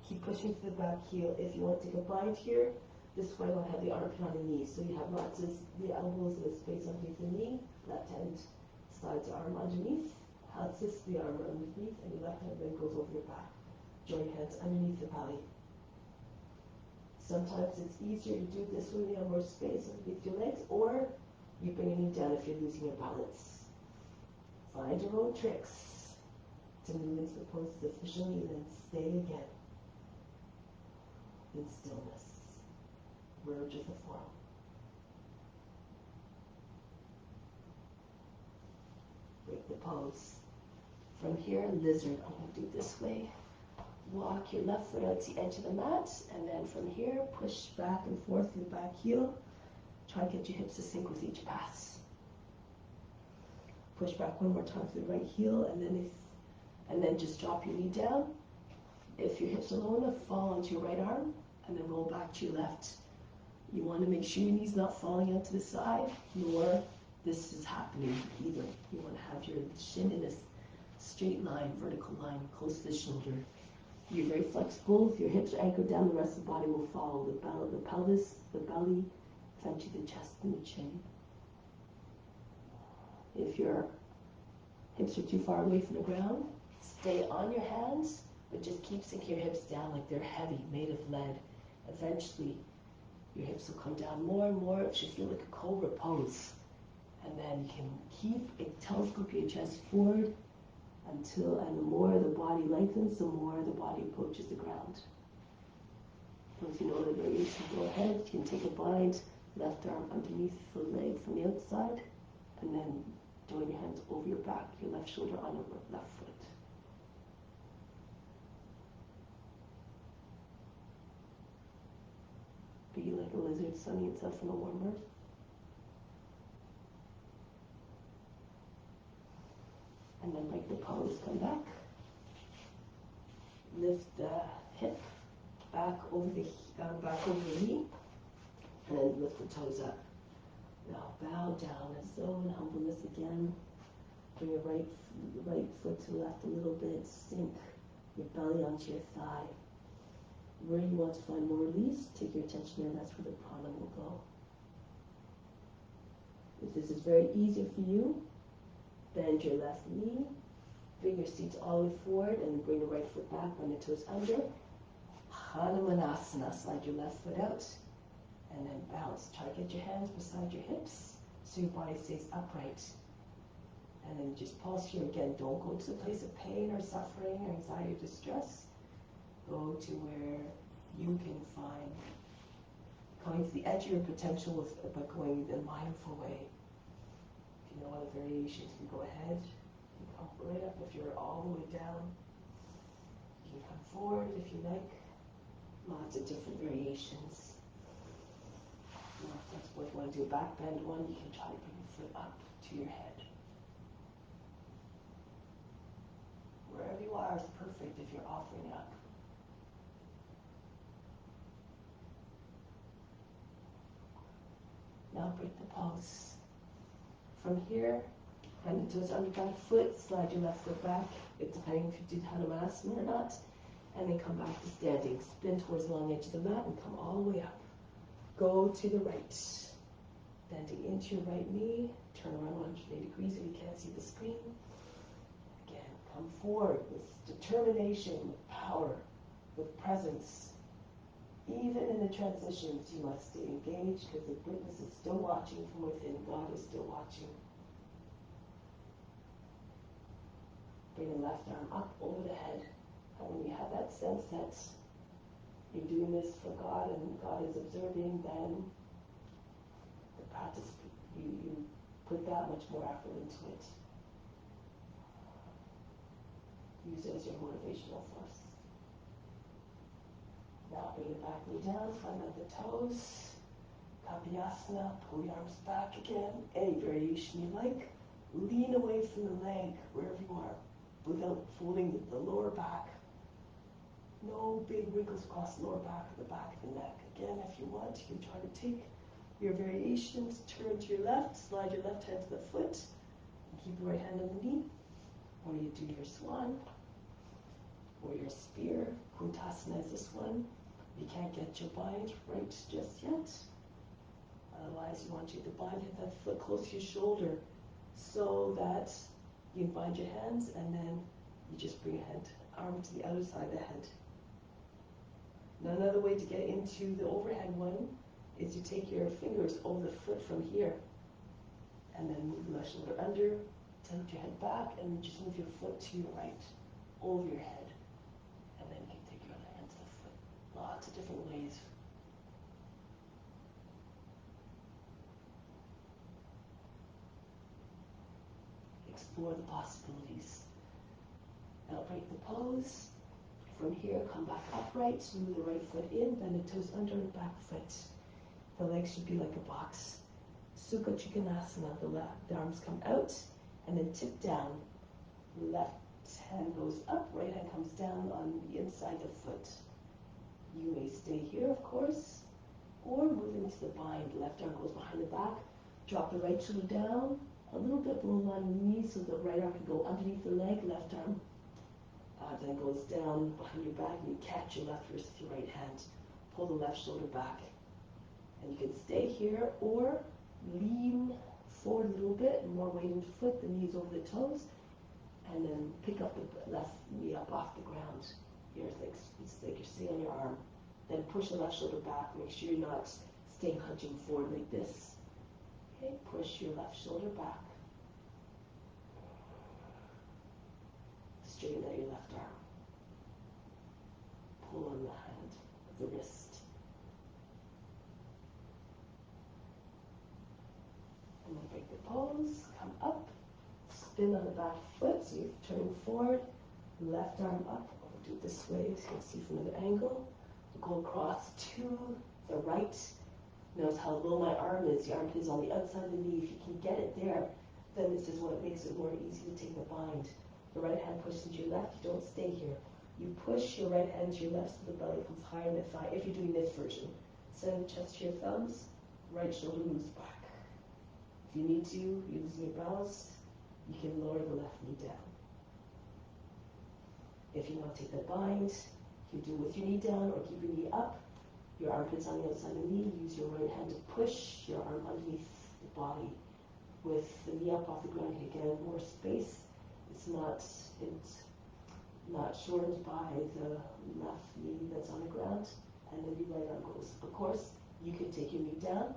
Keep pushing to the back heel. If you want to take a bind here, this way you want to have the armpit on the knee. So you have lots of the elbows and the space underneath the knee. Left hand slides the arm underneath. Assists the arm underneath, and your left hand then goes over your back. Join hands underneath the belly. Sometimes it's easier to do it this way when you have more space underneath your legs, or you bring your knee down if you're losing your balance. Find your own tricks to move into the poses efficiently, and then stay again in stillness. Merge with the form. Break the pose. From here, lizard. I'm going to do it this way. Walk your left foot out to the edge of the mat, and then from here, push back and forth with your back heel. Try and get your hips to sync with each pass. Push back one more time to the right heel, and then just drop your knee down. If your hips are low enough, fall onto your right arm, and then roll back to your left. You want to make sure your knee's not falling out to the side, nor this is happening either. You want to have your shin in a straight line, vertical line, close to the shoulder. You're very flexible. If your hips are anchored down, the rest of the body will follow. The pelvis, the belly, eventually the chest and the chin. If your hips are too far away from the ground, stay on your hands, but just keep sinking your hips down like they're heavy, made of lead. Eventually, your hips will come down more and more. It should feel like a cobra pose. And then you can keep telescope your chest forward and the more the body lengthens, the more the body approaches the ground. Once you know the variation, go ahead. You can take a bind, left arm underneath the leg from the outside, and then join your hands over your back, your left shoulder on your left foot. Be like a lizard sunning itself in a warm earth. And then break the pose, come back. Lift the hip back over the knee, and then lift the toes up. Now bow down as though in humbleness again. Bring your right foot to the left a little bit. Sink your belly onto your thigh. Where you want to find more release, take your attention there. That's where the prana will go. If this is very easy for you, bend your left knee, bring your seats all the way forward, and bring the right foot back, bring the toes under. Hanumanasana, slide your left foot out, and then bounce. Try to get your hands beside your hips, so your body stays upright. And then just pause here again. Don't go to the place of pain or suffering or anxiety or distress. Go to where you can find coming to the edge of your potential by going in a mindful way. If you know other variations, you can go ahead. You can come right up if you're all the way down. You can come forward if you like. Lots of different variations. More flexible. If you want to do a back bend one, you can try to bring your foot up to your head. Wherever you are is perfect if you're offering up. Now break the pose. From here, hand and toes under back foot, slide your left foot back. It's depending if you did Hanumanasana or not. And then come back to standing. Spin towards the long edge of the mat and come all the way up. Go to the right. Bending into your right knee. Turn around 180 degrees if you can't see the screen. Again, come forward with determination, with power, with presence. Even in the transitions, you must stay engaged because the witness is still watching from within. God is still watching. Bring the left arm up over the head. And when you have that sense that you're doing this for God and God is observing, then the practice, you put that much more effort into it. Use it as your motivational force. Now bring the back knee down, flat out the toes. Kapiyasana, pull your arms back again. Any variation you like. Lean away from the leg, wherever you are, without folding the lower back. No big wrinkles across the lower back or the back of the neck. Again, if you want, you can try to take your variations, turn to your left, slide your left hand to the foot, and keep the right hand on the knee. Or you do your swan, or your spear. Kuntasana is this one. You can't get your bind right just yet. Otherwise, you want you to bind that foot close to your shoulder so that you can bind your hands, and then you just bring a arm to the other side of the head. Now, another way to get into the overhead one is you take your fingers over the foot from here, and then move the left shoulder under, tilt your head back, and just move your foot to your right, over your head. And then you can take your other hand to the foot. Lots of different ways. Explore the possibilities. Now break the pose. From here, come back upright, move the right foot in, bend the toes under the back foot. The legs should be like a box. Sukha Trikonasana, the arms come out, and then tip down. Left hand goes up, right hand comes down on the inside of the foot. You may stay here, of course, or move into the bind. Left arm goes behind the back. Drop the right shoulder down, a little bit below line of the knee, so the right arm can go underneath the leg. Left arm then goes down behind your back, and you catch your left wrist with your right hand. Pull the left shoulder back. And you can stay here, or lean forward a little bit, more weight in the foot, the knees over the toes, and then pick up the left knee up off the ground. It's like you're sitting on your arm. Then push the left shoulder back. Make sure you're not staying hunching forward like this. Okay, push your left shoulder back. Straighten out your left arm. Pull on the hand, the wrist. And then break the pose, come up, spin on the back foot, so you're turning forward, left arm up. I'll do it this way so you can see from another angle. Go across to the right. Notice how low my arm is. The armpit is on the outside of the knee. If you can get it there, then this is what makes it more easy to take the bind. The right hand pushes into your left. You don't stay here. You push your right hand to your left so the belly comes higher in the thigh. If you're doing this version, send the chest to your thumbs. Right shoulder moves back. If you need to, you're losing your balance, you can lower the left knee down. If you want to take the bind, you do it with your knee down or keep your knee up. Your armpits on the outside of the knee. Use your right hand to push your arm underneath the body. With the knee up off the ground, you can get more space. It's not shortened by the left knee that's on the ground, and then your right arm goes. Of course, you can take your knee down.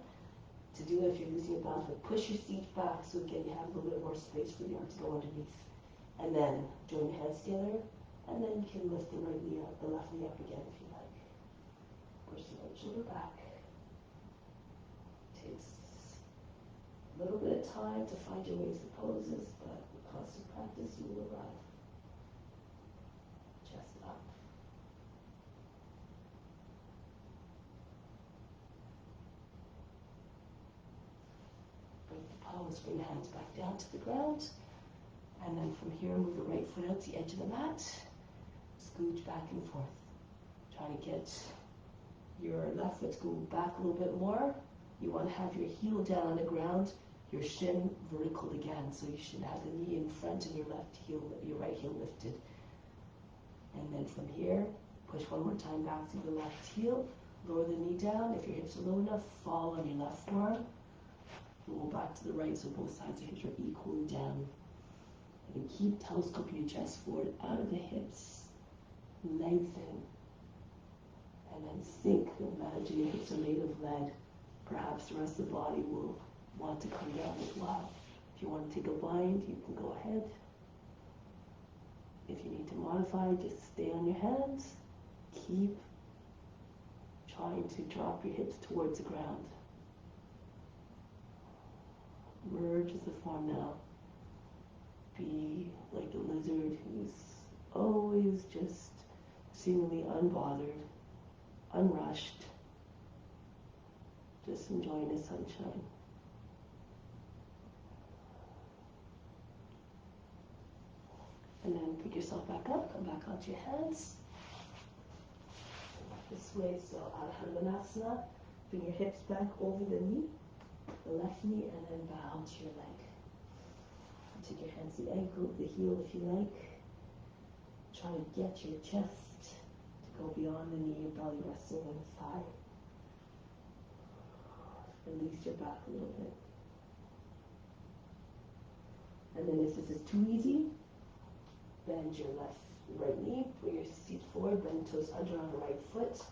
To do it, if you're losing your balance, but push your seat back so again you have a little bit more space for the arm to go underneath. And then join your hands together, and then you can lift the right knee up, the left knee up again if you like. Push the right shoulder back. Takes a little bit of time to find your ways to poses, but with constant practice you will arrive. Chest up. Break the pose, bring the hands back down to the ground. And then from here, move the right foot out to the edge of the mat. Scooch back and forth. Try to get your left foot to go back a little bit more. You want to have your heel down on the ground, your shin vertical again. So you should have the knee in front and your left heel, your right heel lifted. And then from here, push one more time back through the left heel. Lower the knee down. If your hips are low enough, fall on your left forearm. Roll back to the right so both sides of your hips are equally down. And keep telescoping your chest forward out of the hips. Lengthen. And then think, imagine your hips are made of lead. Perhaps the rest of the body will want to come down as well. If you want to take a bind, you can go ahead. If you need to modify, just stay on your hands. Keep trying to drop your hips towards the ground. Merge as a form now. Be like a lizard who's always just seemingly unbothered, unrushed, just enjoying the sunshine. And then pick yourself back up, come back onto your hands. This way, so Adho, bring your hips back over the knee, the left knee, and then bow to your leg. Take your hands to the ankle, the heel if you like. Try to get your chest to go beyond the knee, your belly resting on the thigh. Release your back a little bit. And then if this is too easy, bend your right knee, bring your feet forward, bend toes under on the right foot,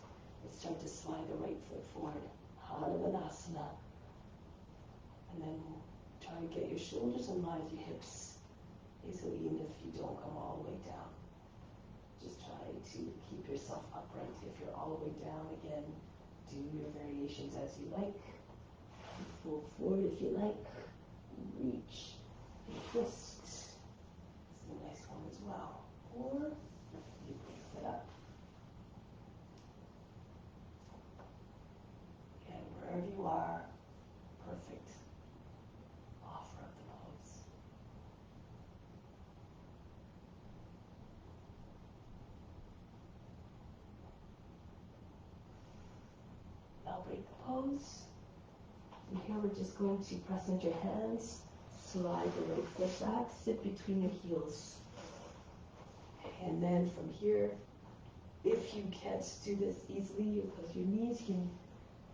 and start to slide the right foot forward. Hanumanasana. And then try to get your shoulders in line with your hips. Okay, so even if you don't come all the way down, just try to keep yourself upright. If you're all the way down, again, do your variations as you like. Fold forward if you like. Reach and twist. This is a nice one as well. Or you can sit up. Again, wherever you are, perfect. Offer up the pose. Now break the pose. And here we're just going to press into your hands, slide the right foot back, sit between your heels. And then from here, if you can't do this easily because your knees, you can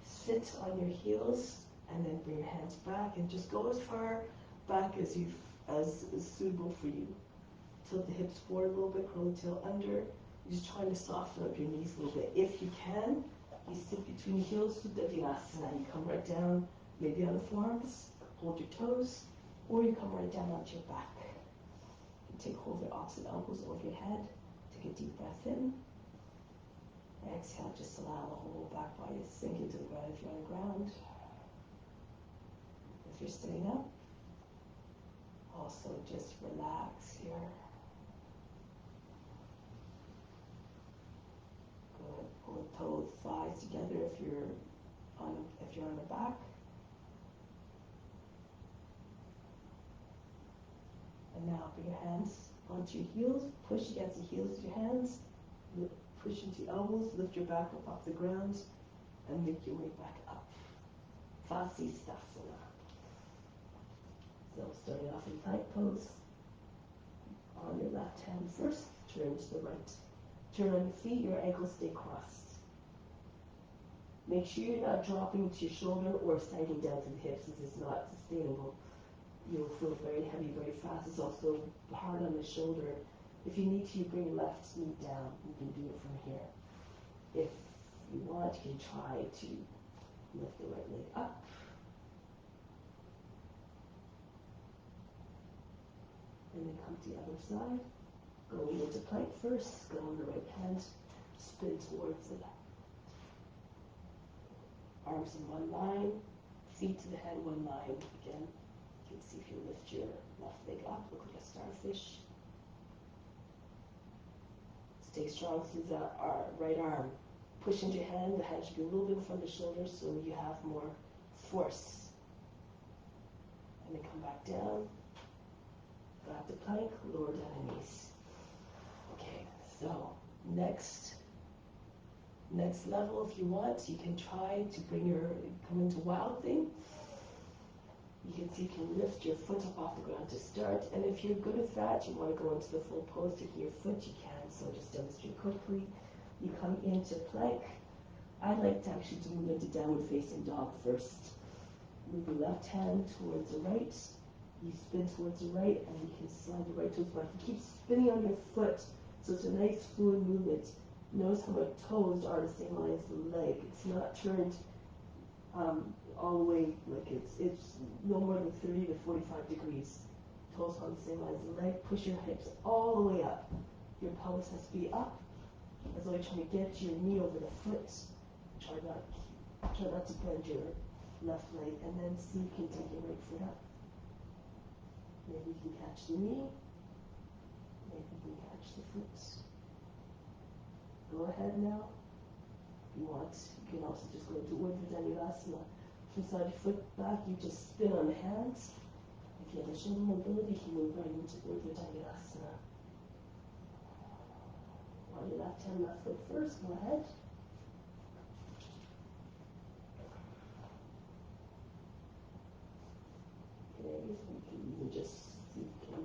sit on your heels and then bring your hands back and just go as far back as is suitable for you. Tilt the hips forward a little bit, curl the tail under. You're just trying to soften up your knees a little bit. If you can, you sit between your heels, Sudavyasana. You come right down, maybe on the forearms, hold your toes, or you come right down onto your back. You take hold of your opposite elbows over your head. Take a deep breath in. Exhale, just allow the whole back body to sink into the ground if you're on the ground. If you're sitting up, also just relax here. Good. Pull the toes, thighs together if you're on the back. And now bring your hands onto your heels. Push against the heels of your hands. Push into your elbows. Lift your back up off the ground. And make your way back up. Vasisthasana. So starting off in plank pose. On your left hand first. Turn to the right. Turn on your feet. Your ankles stay crossed. Make sure you're not dropping to your shoulder or sagging down to the hips. This is not sustainable. You'll feel very heavy very fast. It's also hard on the shoulder. If you need to, you bring your left knee down. You can do it from here. If you want, you can try to lift the right leg up. And then come to the other side. Going into plank first. Go on the right hand. Spin towards the left. Arms in one line. Feet to the head, one line. Again. You can see if you lift your left leg up, look like a starfish. Stay strong through the right arm. Push into your hand. The hand should be a little bit in front of the shoulder so you have more force. And then come back down. Grab the plank, lower down the knees. Okay, so next Next level, if you want, you can try to come into wild thing. You can see if you can lift your foot up off the ground to start. And if you're good at that, you want to go into the full pose, taking your foot, you can. So just demonstrate quickly. You come into plank. I like to actually move into downward facing dog first. Move your left hand towards the right. You spin towards the right, and you can slide the right toes back. You keep spinning on your foot, so it's a nice fluid movement. Notice how my toes are the same line as the leg. It's not turned all the way, like it's no more than 30 to 45 degrees. Toes on the same line as the leg. Push your hips all the way up. Your pelvis has to be up, as though you're trying to get your knee over the foot. Try not to bend your left leg, and then see if you can take your right foot up. Maybe you can catch the knee. Maybe you can catch the foot. Go ahead now. If you want, you can also just go into Urdhva. If you slide your foot back, you just spin on the hands. If you have the shoulder mobility, you can move right into Urdhva. On your left hand, left foot first, go ahead. Okay, so you can even just see if you can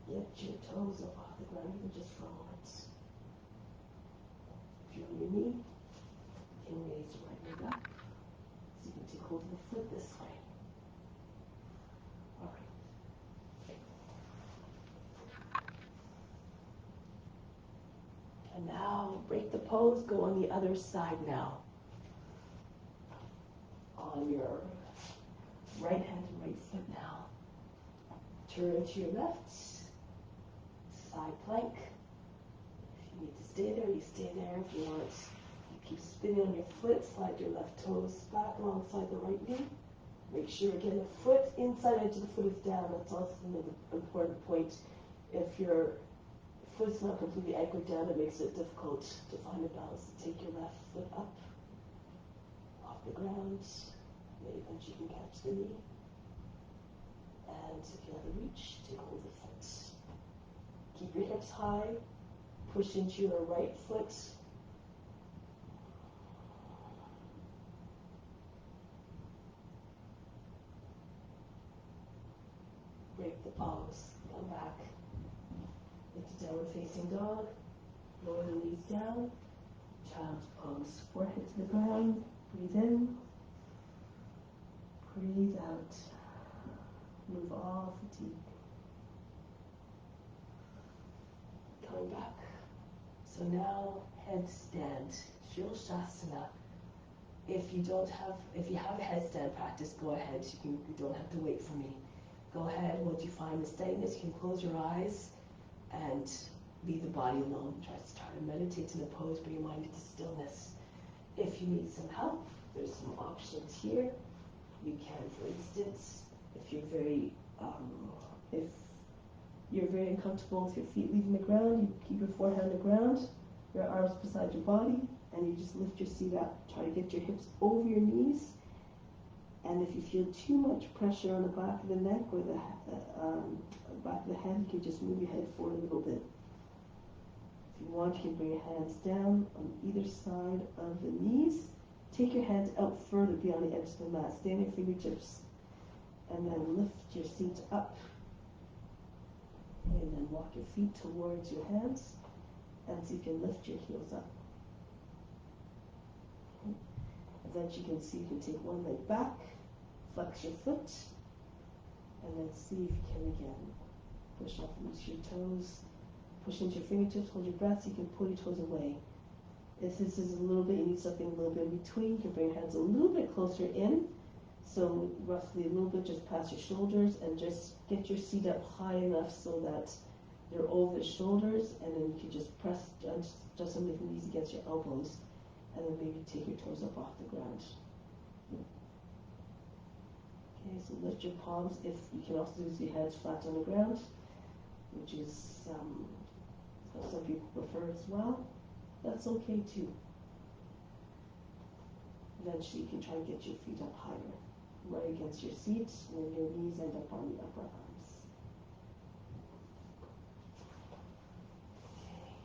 get your toes up off the ground, even just for a moment. If you're on your knee, you can raise your right leg up. So you can take hold of the foot this way. All right. And now break the pose, go on the other side now. On your right hand and right foot now. Turn to your left. Side plank. If you need to stay there, you stay there. If you want, you keep spinning on your foot. Slide your left toes back alongside the right knee. Make sure, again, the foot inside edge of the foot is down. That's also an important point. If your foot's not completely anchored down, it makes it difficult to find a balance. Take your left foot up off the ground. Maybe then you can catch the knee. And if you have the reach, take hold of the foot. Keep your hips high. Push into your right foot. Break the pose. Come back into downward facing dog. Lower the knees down. Child's pose. Forehead to the ground. Breathe in. Breathe out. Move all fatigue. Coming back. So now headstand, Shirshasana. If you have a headstand practice, go ahead. You don't have to wait for me. Go ahead. Once you find the steadiness, you can close your eyes and leave the body alone. Try to meditate in the pose, bring your mind into stillness. If you need some help, there's some options here. You can, for instance, if you're very uncomfortable with your feet leaving the ground, you keep your forehead on the ground, your arms beside your body, and you just lift your seat up. Try to get your hips over your knees. And if you feel too much pressure on the back of the neck or the back of the head, you can just move your head forward a little bit. If you want, you can bring your hands down on either side of the knees. Take your hands out further beyond the edge of the mat. Stay on your fingertips. And then lift your seat up. And then walk your feet towards your hands. And see if you can lift your heels up. Okay. And then you can see if you can take one leg back. Flex your foot. And then see if you can again. Push off, release your toes. Push into your fingertips. Hold your breath so you can pull your toes away. If this is a little bit, you need something a little bit in between, you can bring your hands a little bit closer in. So roughly a little bit just past your shoulders, and just get your seat up high enough so that they're over the shoulders, and then you can just press just some of the knees against your elbows, and then maybe take your toes up off the ground. Okay, so lift your palms. If you can also use your hands flat on the ground, which is what some people prefer as well. That's okay too. Eventually you can try and get your feet up higher, right against your seat, and then your knees end up on the upper arms. Okay.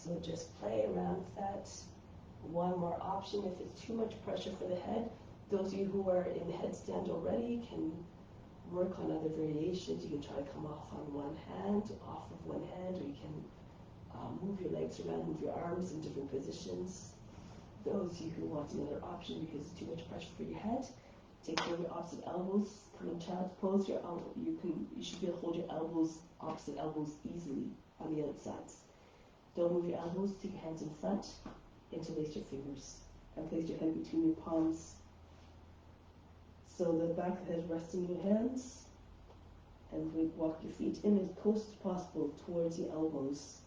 So just play around with that. One more option, if it's too much pressure for the head, those of you who are in headstand already can work on other variations. You can try to come off on one hand, off of one hand, or you can move your legs around, move your arms in different positions. Those of you who want another option because it's too much pressure for your head, take care of your opposite elbows, come in child's pose. You should be able to hold your elbows, opposite elbows easily on the outsides. Don't move your elbows, take your hands in front, interlace your fingers, and place your head between your palms. So the back of the head resting in your hands, and walk your feet in as close as possible towards your elbows.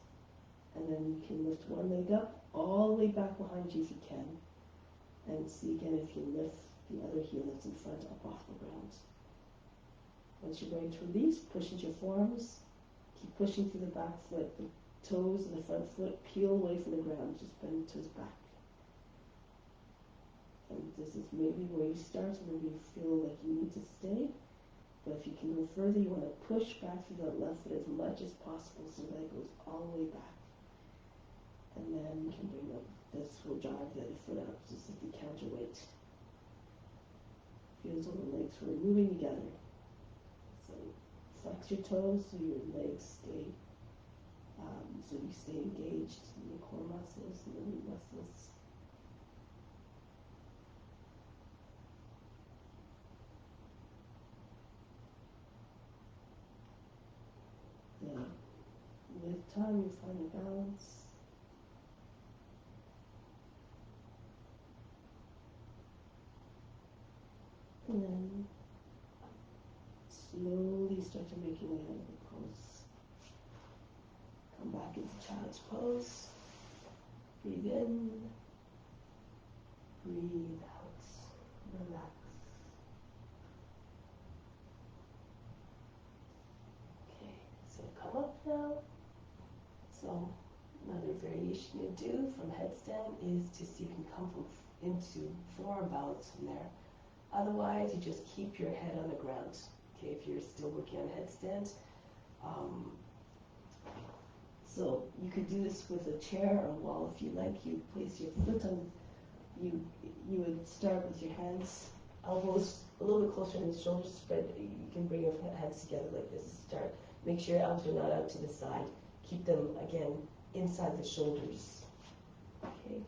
And then you can lift one leg up, all the way back behind you if you can. And see again if you lift the other heel that's in front up off the ground. Once you're ready to release, push into your forearms. Keep pushing through the back foot. The toes and the front foot peel away from the ground. Just bend the toes back. And this is maybe where you start, and maybe you feel like you need to stay. But if you can go further, you want to push back through that left foot as much as possible so that it goes all the way back. And then you can bring up, this will drive the other foot up, just like the counterweight. Feels all the legs were moving together. So flex your toes so your legs stay, so you stay engaged in the core muscles and the root muscles. With time, you find a balance. And then slowly start to make your way out of the pose. Come back into child's pose. Breathe in. Breathe out. Relax. Okay, so come up now. So another variation you do from headstand is to see if you can come into forearm balance from there. Otherwise, you just keep your head on the ground. Okay, if you're still working on headstand. So you could do this with a chair or a wall if you like. You place your foot on, you would start with your hands, elbows a little bit closer to the shoulders spread. You can bring your hands together like this. Start. Make sure your elbows are not out to the side. Keep them, again, inside the shoulders. Okay.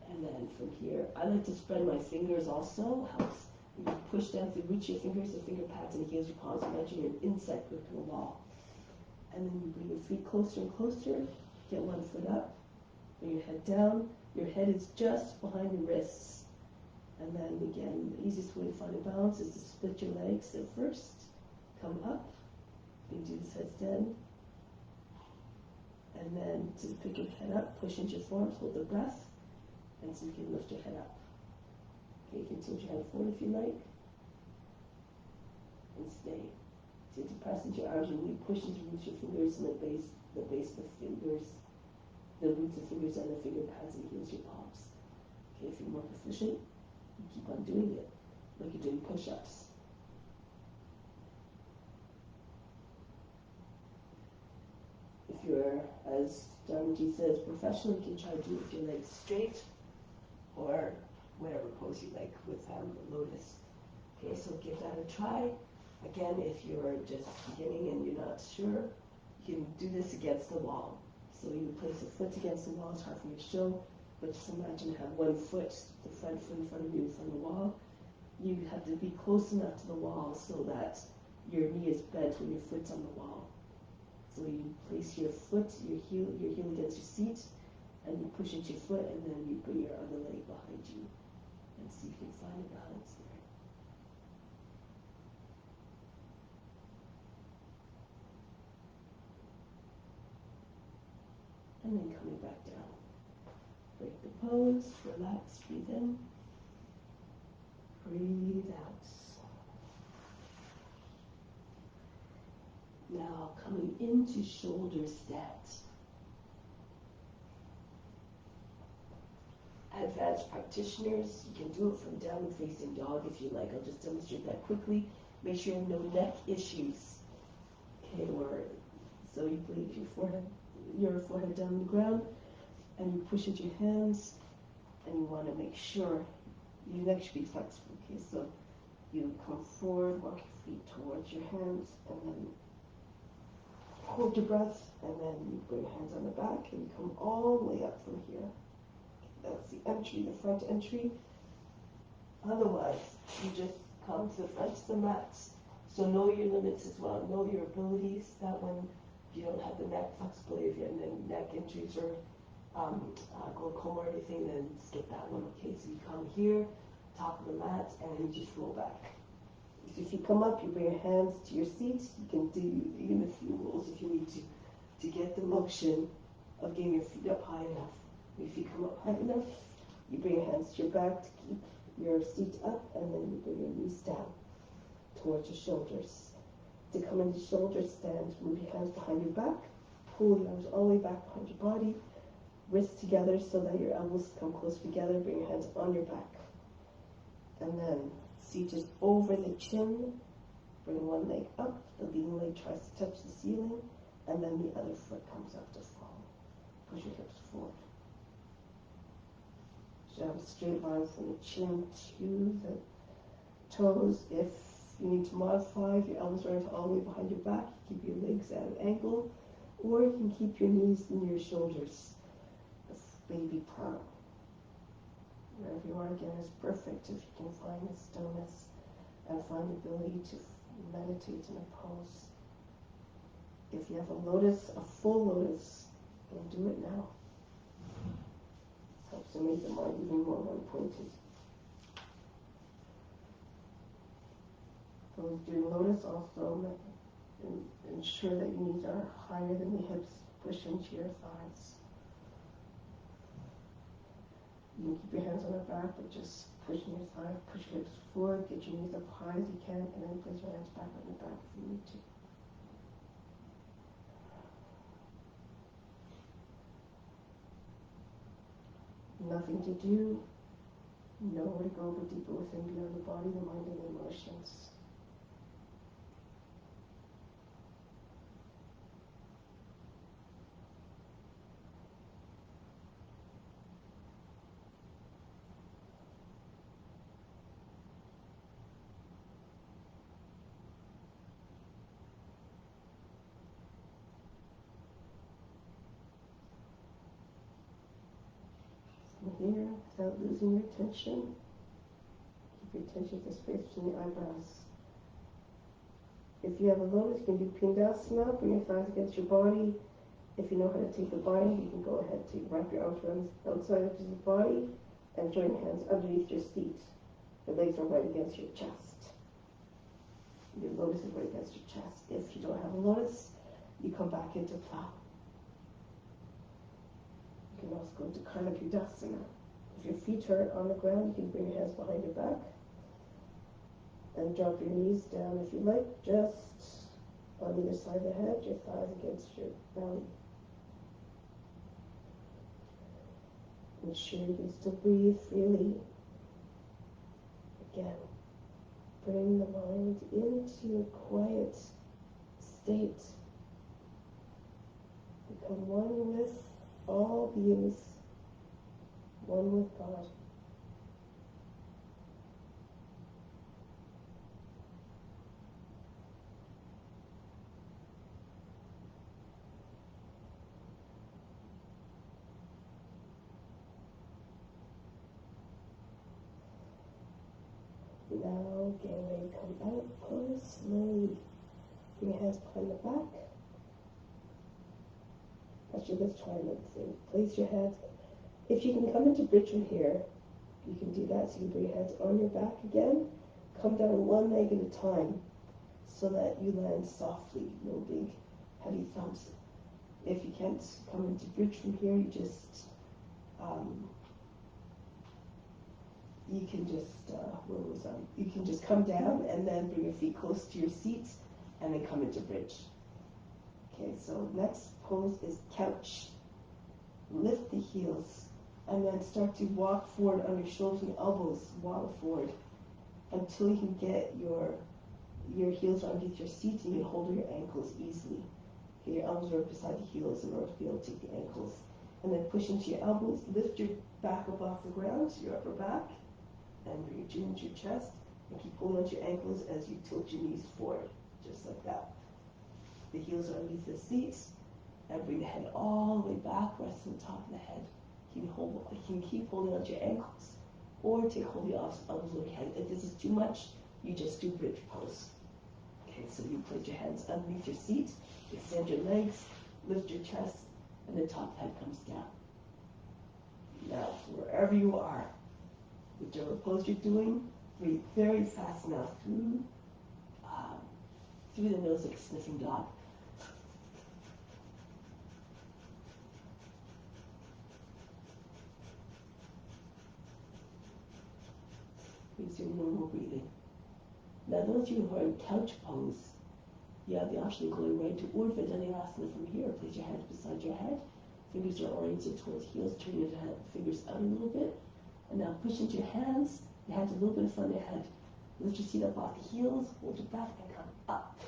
And then from here, I like to spread my fingers also. Helps. You push down through the roots of your fingers, the finger pads, and the heels of your palms. Imagine you're an insect gripping a wall. And then you bring your feet closer and closer. Get one foot up. Bring your head down. Your head is just behind your wrists. And then again, the easiest way to find a balance is to split your legs. So first, come up. You can do this headstand. And then to pick your head up, push into your forearms, hold the breath. And so you can lift your head up. Okay, you can tilt your head forward if you like. And stay. So to press into your arms and really push into your fingers and the base of the fingers, the roots of fingers and the finger pads and heels of your palms. Okay, if you're more proficient, you keep on doing it, like you're doing push-ups. If you're, as Dharmaji says, professional, you can try to do it with your legs straight, or whatever pose you like with lotus. Okay, so give that a try. Again, if you're just beginning and you're not sure, you can do this against the wall. So you place a foot against the wall. It's hard for me to show, but just imagine you have one foot, the front foot in front of you, in front of the wall. You have to be close enough to the wall so that your knee is bent when your foot's on the wall. So you place your foot, your heel against your seat, and you push into your foot, and then you bring your other leg behind you, and see if you can find a balance there. And then coming back down. Break the pose, relax, breathe in, breathe out. Now coming into shoulder stand. Advanced practitioners, you can do it from downward facing dog if you like. I'll just demonstrate that quickly. Make sure you have no neck issues. Okay, or so you bleed your forehead. your forehead down on the ground, and you push into your hands, and you want to make sure your neck should be flexible. Okay, so you come forward, walk your feet towards your hands, and then hold your breath, and then you bring your hands on the back, and you come all the way up from here. That's the entry, the front entry. Otherwise, you just come to the front of the mat. So know your limits as well. Know your abilities. That when you don't have the neck flexibility, if you have any neck injuries or glaucoma or anything, then skip that one. Okay, so you come here, top of the mat, and then you just roll back. So if you come up, you bring your hands to your seat. You can do even a few rolls if you need to get the motion of getting your feet up high enough. If you come up high enough, you bring your hands to your back to keep your seat up, and then you bring your knees down towards your shoulders. To come into shoulder stand, move your hands behind your back, pull your arms all the way back behind your body, wrists together so that your elbows come close together, bring your hands on your back. And then seat is over the chin, bring one leg up, the leading leg tries to touch the ceiling, and then the other foot comes up to fall. Push your hips forward. You should have a straight line from the chin to the toes. If you need to modify, if your elbows are all the way behind your back, you keep your legs at an angle, or you can keep your knees near your shoulders. A baby plow. Wherever you are again is perfect if you can find the stillness and find the ability to meditate in a pose. If you have a lotus, a full lotus, then do it now. Helps to make the mind even more one-pointed. Those doing lotus also ensure that your knees are higher than the hips. Push into your thighs. You can keep your hands on your back, but just pushing your thighs, push your hips forward, get your knees up high as you can, and then place your hands back on your back if you need to. Nothing to do, nowhere to go but deeper within, beyond the body, the mind, and the emotions. Here, without losing your attention, keep your attention to the space between the eyebrows. If you have a lotus, you can do Pindasana, bring your thighs against your body. If you know how to take the bind, you can go ahead to wrap your arms around the outside of your body and join your hands underneath your seat. The legs are right against your chest. Your lotus is right against your chest. If you don't have a lotus, you come back into plow. You can also go into Karnapidasana. If your feet are on the ground, you can bring your hands behind your back and drop your knees down if you like, just on either side of the head, your thighs against your belly. Ensure you can still breathe freely. Again, bring the mind into a quiet state. Become one with all beings, one with God. Now, getting ready to come out, pose slowly. Bring your hands behind the back. Actually, let's try another thing. Place your hands. If you can come into bridge from here, you can do that. So you can bring your hands on your back again. Come down one leg at a time so that you land softly. No big, heavy thumps. If you can't come into bridge from here, you just you can just come down and then bring your feet close to your seat and then come into bridge. Okay, so next pose is couch. Lift the heels and then start to walk forward on your shoulders and elbows, waddle forward until you can get your heels underneath your seat and you can hold your ankles easily. Okay, your elbows are beside the heels in order to be able to take the ankles. And then push into your elbows, lift your back up off the ground, your upper back, and bring your chin into your chest, and keep holding onto your ankles as you tilt your knees forward, just like that. The heels are underneath the seat, and bring the head all the way back, rest on the top of the head. You can keep holding onto your ankles, or take hold of your elbows over your head. If this is too much, you just do bridge pose. Okay, so you place your hands underneath your seat, extend your legs, lift your chest, and the top head comes down. Now, wherever you are, whichever pose you're doing, breathe very fast now through the nose like a sniffing dog. Use your normal breathing. Now, those of you who are in couch pose, you have the option of going right to Urdhva Dhanurasana from here. Place your hands beside your head. Fingers are oriented towards heels. Turn your fingers out a little bit. And now push into your hands a little bit in front of your head. Lift your seat up off the heels. Hold your breath and come up.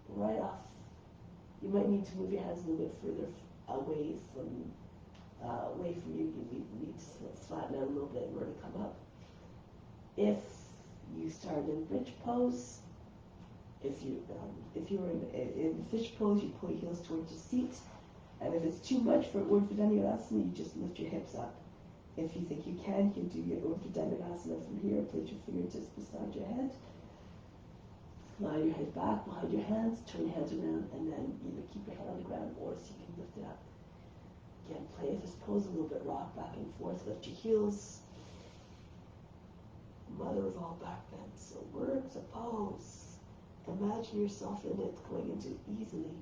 Right off. You might need to move your hands a little bit further away from you. You need to flatten out a little bit in order to come up. If you start in bridge pose, if you were in fish pose, you pull your heels towards your seat, and if it's too much for Urdhva Dhanurasana, you just lift your hips up. If you think you can do your Urdhva Dhanurasana from here. Place your fingertips beside your head, lie your head back behind your hands, turn your hands around, and then either keep your head on the ground or so you can lift it up. Again, play this pose a little bit, rock back and forth, lift your heels. Mother of all back bends. So words, a pose. Imagine yourself in it, going into it easily.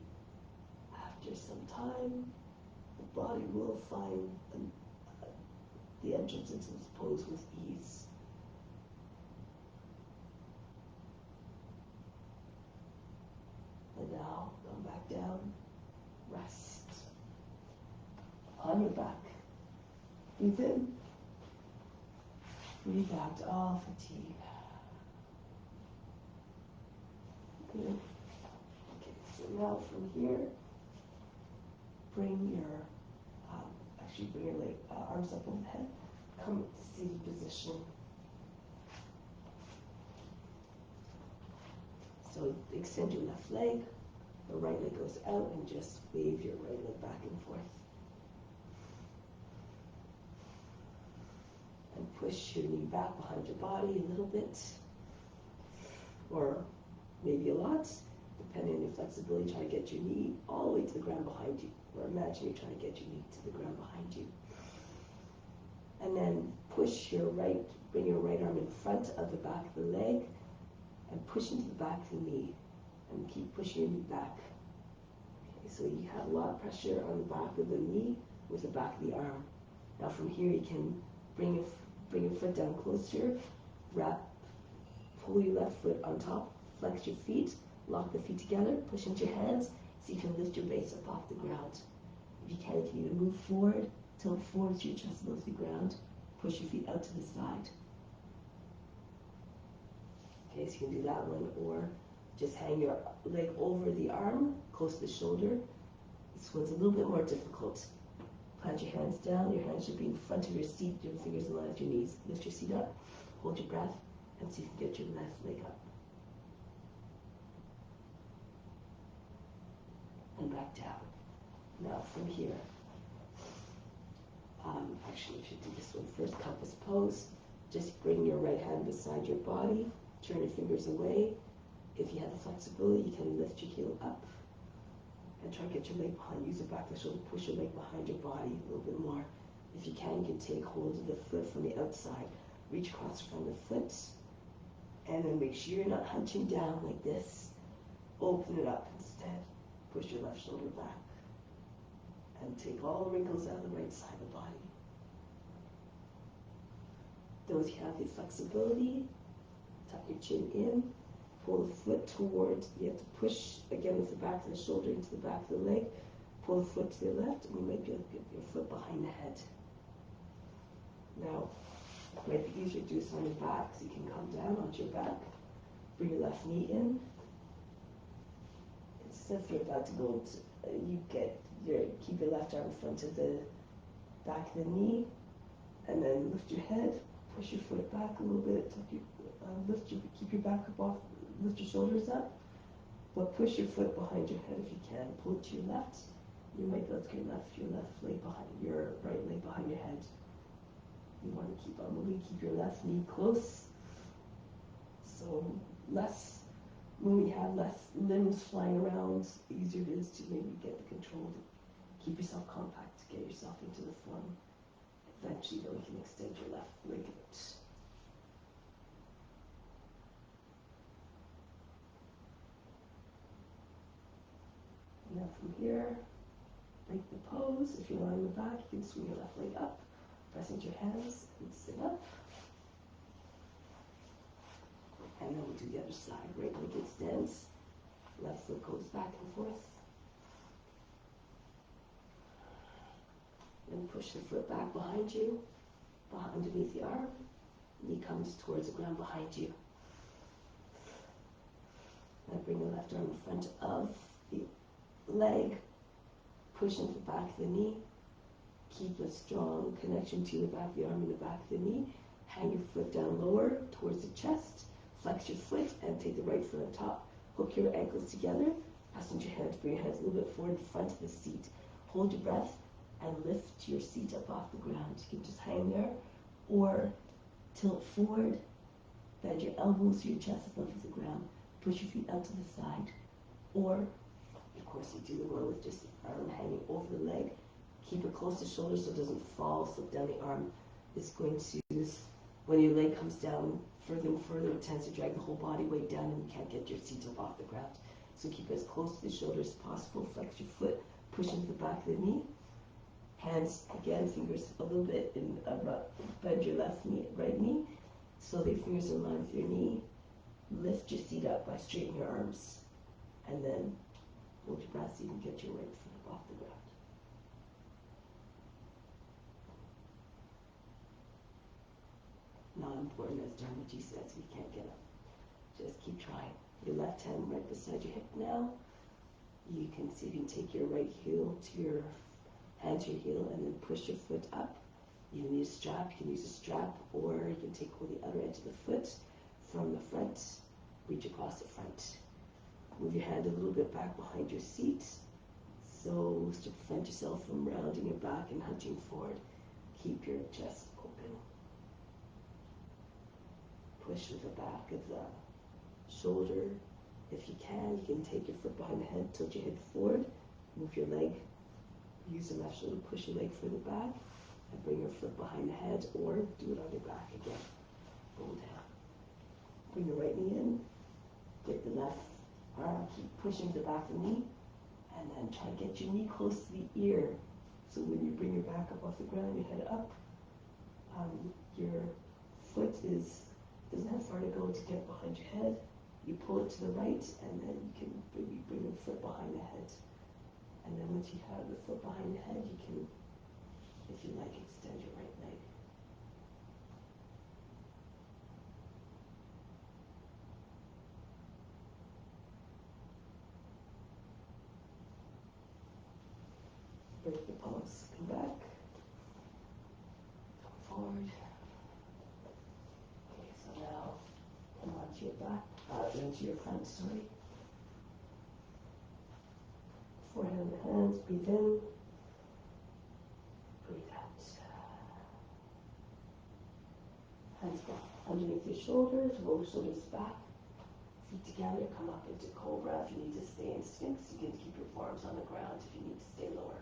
After some time, the body will find the entrance into this pose with ease. And now, come back down, rest. On your back. Breathe in. Breathe out all fatigue. Good. Okay, so now from here, bring your arms up over the head. Come to seated position. So extend your left leg. The right leg goes out and just wave your right leg back and forth. And push your knee back behind your body a little bit, or maybe a lot, depending on your flexibility. Try to get your knee all the way to the ground behind you, or imagine you're trying to get your knee to the ground behind you. And then bring your right arm in front of the back of the leg, and push into the back of the knee, and keep pushing your knee back. Okay, so you have a lot of pressure on the back of the knee with the back of the arm. Now from here you can bring your foot down closer, pull your left foot on top, flex your feet, lock the feet together, push into your hands, so you can lift your base up off the ground. If you can either move forward, tilt forward so your chest is above the ground, push your feet out to the side. Okay, so you can do that one, or just hang your leg over the arm, close to the shoulder. This one's a little bit more difficult. Plant your hands down, your hands should be in front of your seat, your fingers in line with your knees. Lift your seat up, hold your breath, and see if you can get your left leg up. And back down. Now from here, actually we should do this one first, compass pose. Just bring your right hand beside your body, turn your fingers away. If you have the flexibility, you can lift your heel up and try to get your leg behind. Use the back of the shoulder, push your leg behind your body a little bit more. If you can take hold of the foot from the outside. Reach across from the foot, and then make sure you're not hunching down like this. Open it up instead. Push your left shoulder back, and take all the wrinkles out of the right side of the body. Those who have the flexibility, tuck your chin in, pull the foot towards, you have to push again with the back of the shoulder into the back of the leg, pull the foot to the left, and you might be able to get your foot behind the head. Now, it might be easier to do this on your back, so you can come down onto your back, bring your left knee in, and So if you're about to go, keep your left arm in front of the back of the knee, and then lift your head, push your foot back a little bit, keep your back up off, lift your shoulders up, but push your foot behind your head if you can. Pull it to your left. You might be able to get your left leg behind your right leg behind your head. You want to keep on moving, keep your left knee close. So less when we have less limbs flying around, the easier it is to maybe get the control to keep yourself compact, to get yourself into the form. Eventually, though, you can extend your left leg out. Now from here, break the pose. If you're lying on the back, you can swing your left leg up, press into your hands, and sit up. And then we'll do the other side. Right leg extends, left foot goes back and forth. Then push the foot back behind you, underneath the arm. Knee comes towards the ground behind you. Now bring the left arm in front of the leg, push into the back of the knee. Keep a strong connection to the back of the arm and the back of the knee. Hang your foot down lower towards the chest. Flex your foot and take the right foot on top. Hook your ankles together. Press into your hands. Bring your hands a little bit forward in front of the seat. Hold your breath and lift your seat up off the ground. You can just hang there or tilt forward. Bend your elbows so your chest is above the ground. Push your feet out to the side. Or, of course, you do the one with just the arm hanging over the leg. Keep it close to the shoulder so it doesn't fall, slip down the arm. It's going to, when your leg comes down further and further, it tends to drag the whole body weight down and you can't get your seat up off the ground. So keep it as close to the shoulder as possible. Flex your foot, push into the back of the knee. Hands, again, fingers a little bit in, bend your right knee, so that your fingers are in line with your knee. Lift your seat up by straightening your arms, and then hold your breath so you can get your right foot up off the ground. Not important, as Dharmaji says, we can't get up. Just keep trying. Your left hand right beside your hip now. You can see if you can take your right heel to your hand to your heel and then push your foot up. You can use a strap, you can use a strap, or you can take the other edge of the foot from the front, reach across the front. Move your hand a little bit back behind your seat, so as to prevent yourself from rounding your back and hunching forward. Keep your chest open. Push with the back of the shoulder. If you can take your foot behind the head, tilt your head forward, move your leg. Use the left shoulder, push your leg further back, and bring your foot behind the head, or do it on your back again. Roll down. Bring the right knee in, get the left arm, keep pushing the back of the knee, and then try to get your knee close to the ear. So when you bring your back up off the ground, your head up, your foot doesn't have far to go to get behind your head. You pull it to the right, and then you can bring your foot behind the head. And then once you have the foot behind the head, you can, if you like, extend your right leg. Break the pose. Come back. Come forward. Okay, so now come onto your back, into your front, sorry. Forehead on the hands, breathe in. Breathe out. Hands go underneath your shoulders, roll the shoulders back. Feet together, come up into cobra. If you need to stay in sphinx, you can keep your forearms on the ground if you need to stay lower.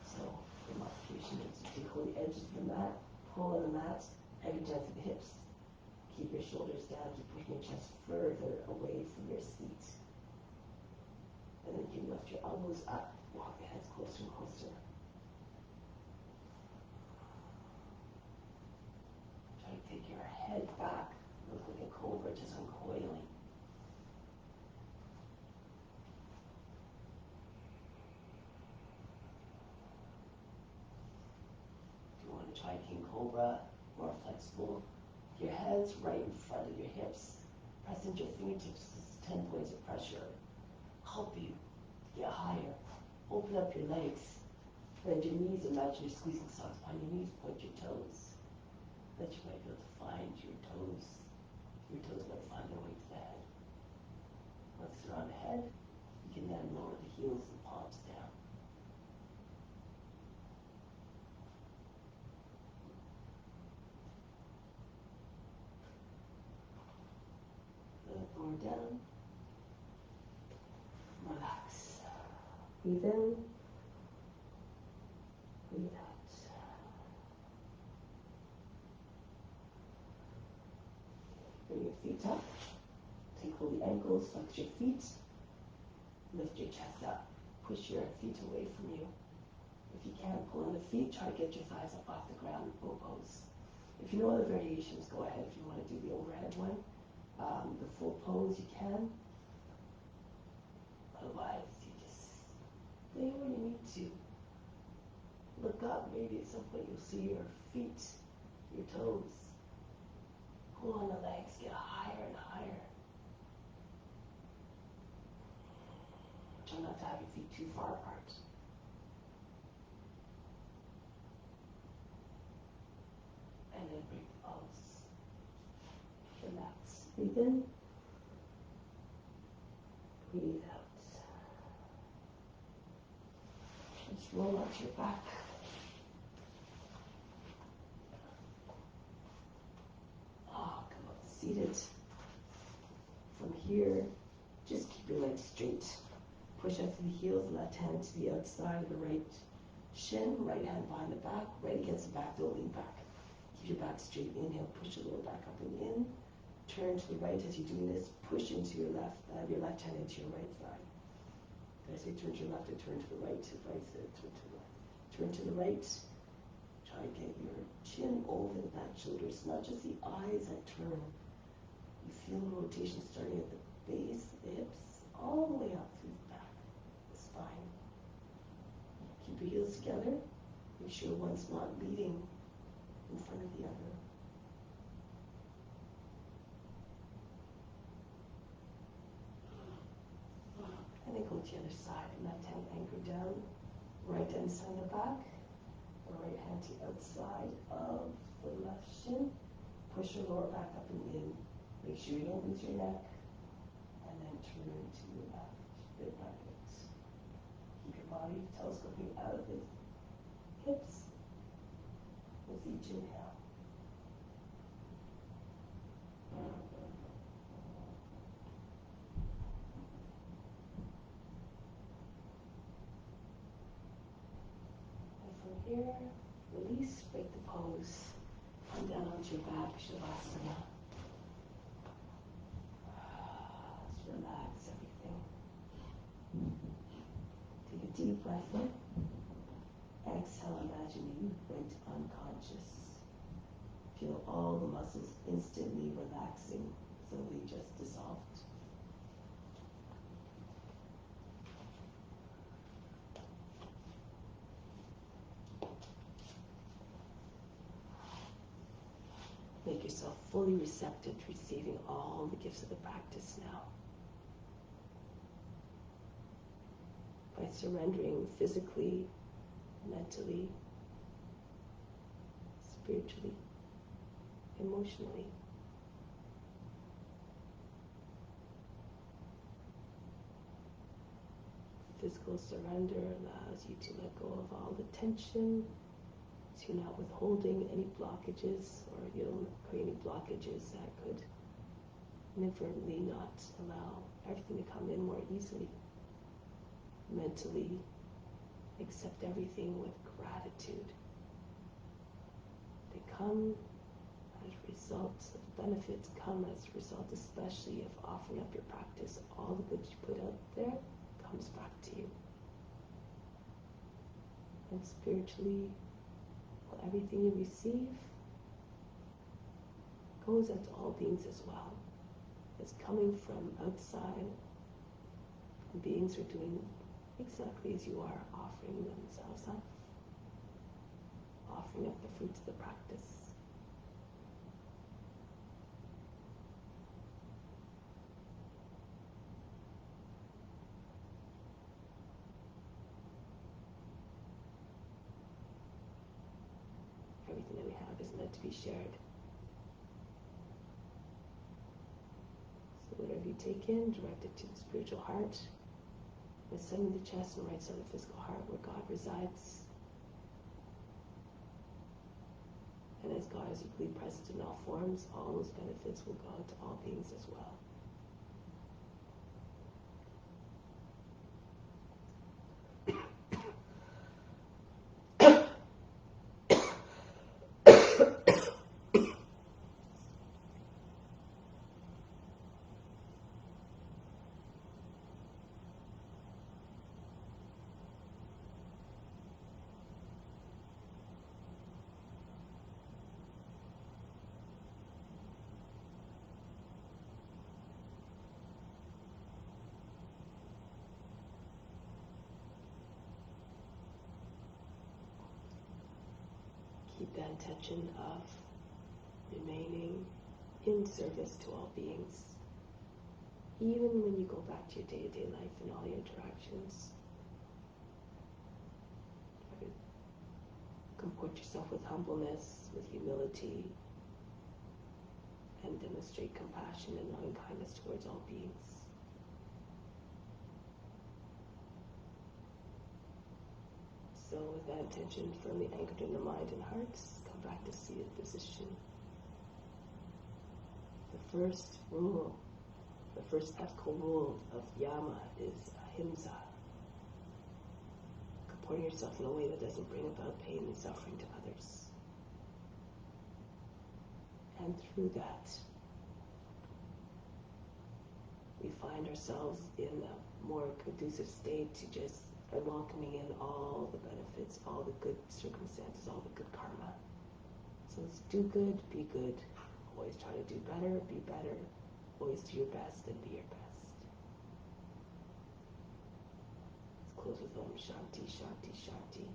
So, the modification is to take hold the edges of the mat, pull on the mat, anchor down through the hips. Keep your shoulders down, keep pushing your chest further away from your seat. And then you can lift your elbows up, walk your heads closer and closer. Try to take your head back, look like a cobra just uncoiling. If you want to try King Cobra, more flexible, your head's right in front of your hips. Press into your fingertips. This is 10 points of pressure. Help you get higher. Open up your legs. Bend your knees. Imagine you're squeezing socks on your knees. Point your toes. That you might be able to find your toes. Your toes might find their way to the head. Once they're on the head, you can then lower the heels and palms down. Lower down. Relax. Breathe in. Breathe out. Bring your feet up. Take hold of the ankles, flex your feet. Lift your chest up. Push your feet away from you. If you can't pull on the feet, try to get your thighs up off the ground in bow pose. If you know other variations, go ahead if you want to do the overhead one. The full pose you can. Otherwise, you just stay where you need to. Look up, maybe at some point you'll see your feet, your toes. Pull on the legs, get higher and higher. Try not to have your feet too far apart. And then break the pose. Relax. Breathe in. Breathe out. Just roll out your back. Come up seated. From here, just keep your legs straight. Push out to the heels, left hand to the outside of the right shin, right hand behind the back, right against the back, don't lean back. Keep your back straight. Inhale, push your lower back up and in. Turn to the right as you're doing this. Push into your left hand into your right thigh. Did I say turn to your left or turn to the right? If I said turn to the left. Turn to the right. Try to get your chin over the back shoulders, not just the eyes that turn. You feel the rotation starting at the base, the hips, all the way up through the back, the spine. Keep your heels together. Make sure one's not leading in front of the other. And then go to the other side. Left hand anchored down, right hand side of the back, the right hand to the outside of the left shin. Push your lower back up and in. Make sure you don't lose your neck. And then turn to your left, rib bracket. Keep your body telescoping out of the hips with each inhale. And from here, release, break the pose. Come down onto your back, Shavasana. Just relax everything. Take a deep breath in. Exhale, imagine you went unconscious. Feel all the muscles instantly relaxing, so they just dissolved. Make yourself fully receptive to receiving all the gifts of the practice now. By surrendering physically, mentally, spiritually, emotionally. Physical surrender allows you to let go of all the tension, so you're not withholding any blockages, or you don't create any blockages that could inadvertently not allow everything to come in more easily. Mentally, accept everything with gratitude. They come as a result of benefits, come as a result, especially of offering up your practice. All the good you put out there comes back to you. And spiritually, everything you receive goes out to all beings as well. It's coming from outside, and beings are doing exactly as you are, offering themselves up, offering up the fruits of the practice. meant to be shared. So whatever you take in, direct it to the spiritual heart, the center of the chest and right side of the physical heart where God resides. And as God is equally present in all forms, all those benefits will go to all beings as well. Keep that intention of remaining in service to all beings, even when you go back to your day-to-day life and all your interactions. Try to comport yourself with humbleness, with humility, and demonstrate compassion and loving kindness towards all beings. So with that intention firmly anchored in the mind and hearts, come back to seated position. The first rule, the first ethical rule of yama is ahimsa. Comporting yourself in a way that doesn't bring about pain and suffering to others. And through that, we find ourselves in a more conducive state to just welcoming in all the benefits, all the good circumstances, all the good karma. So it's do good, be good. Always try to do better, be better. Always do your best and be your best. Let's close with Om Shanti, Shanti, Shanti.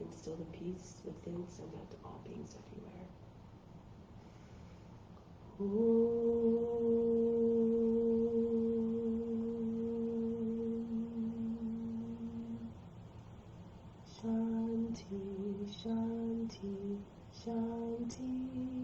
Instill the peace within, send out to all beings everywhere. Shanti, Shanti, Shanti.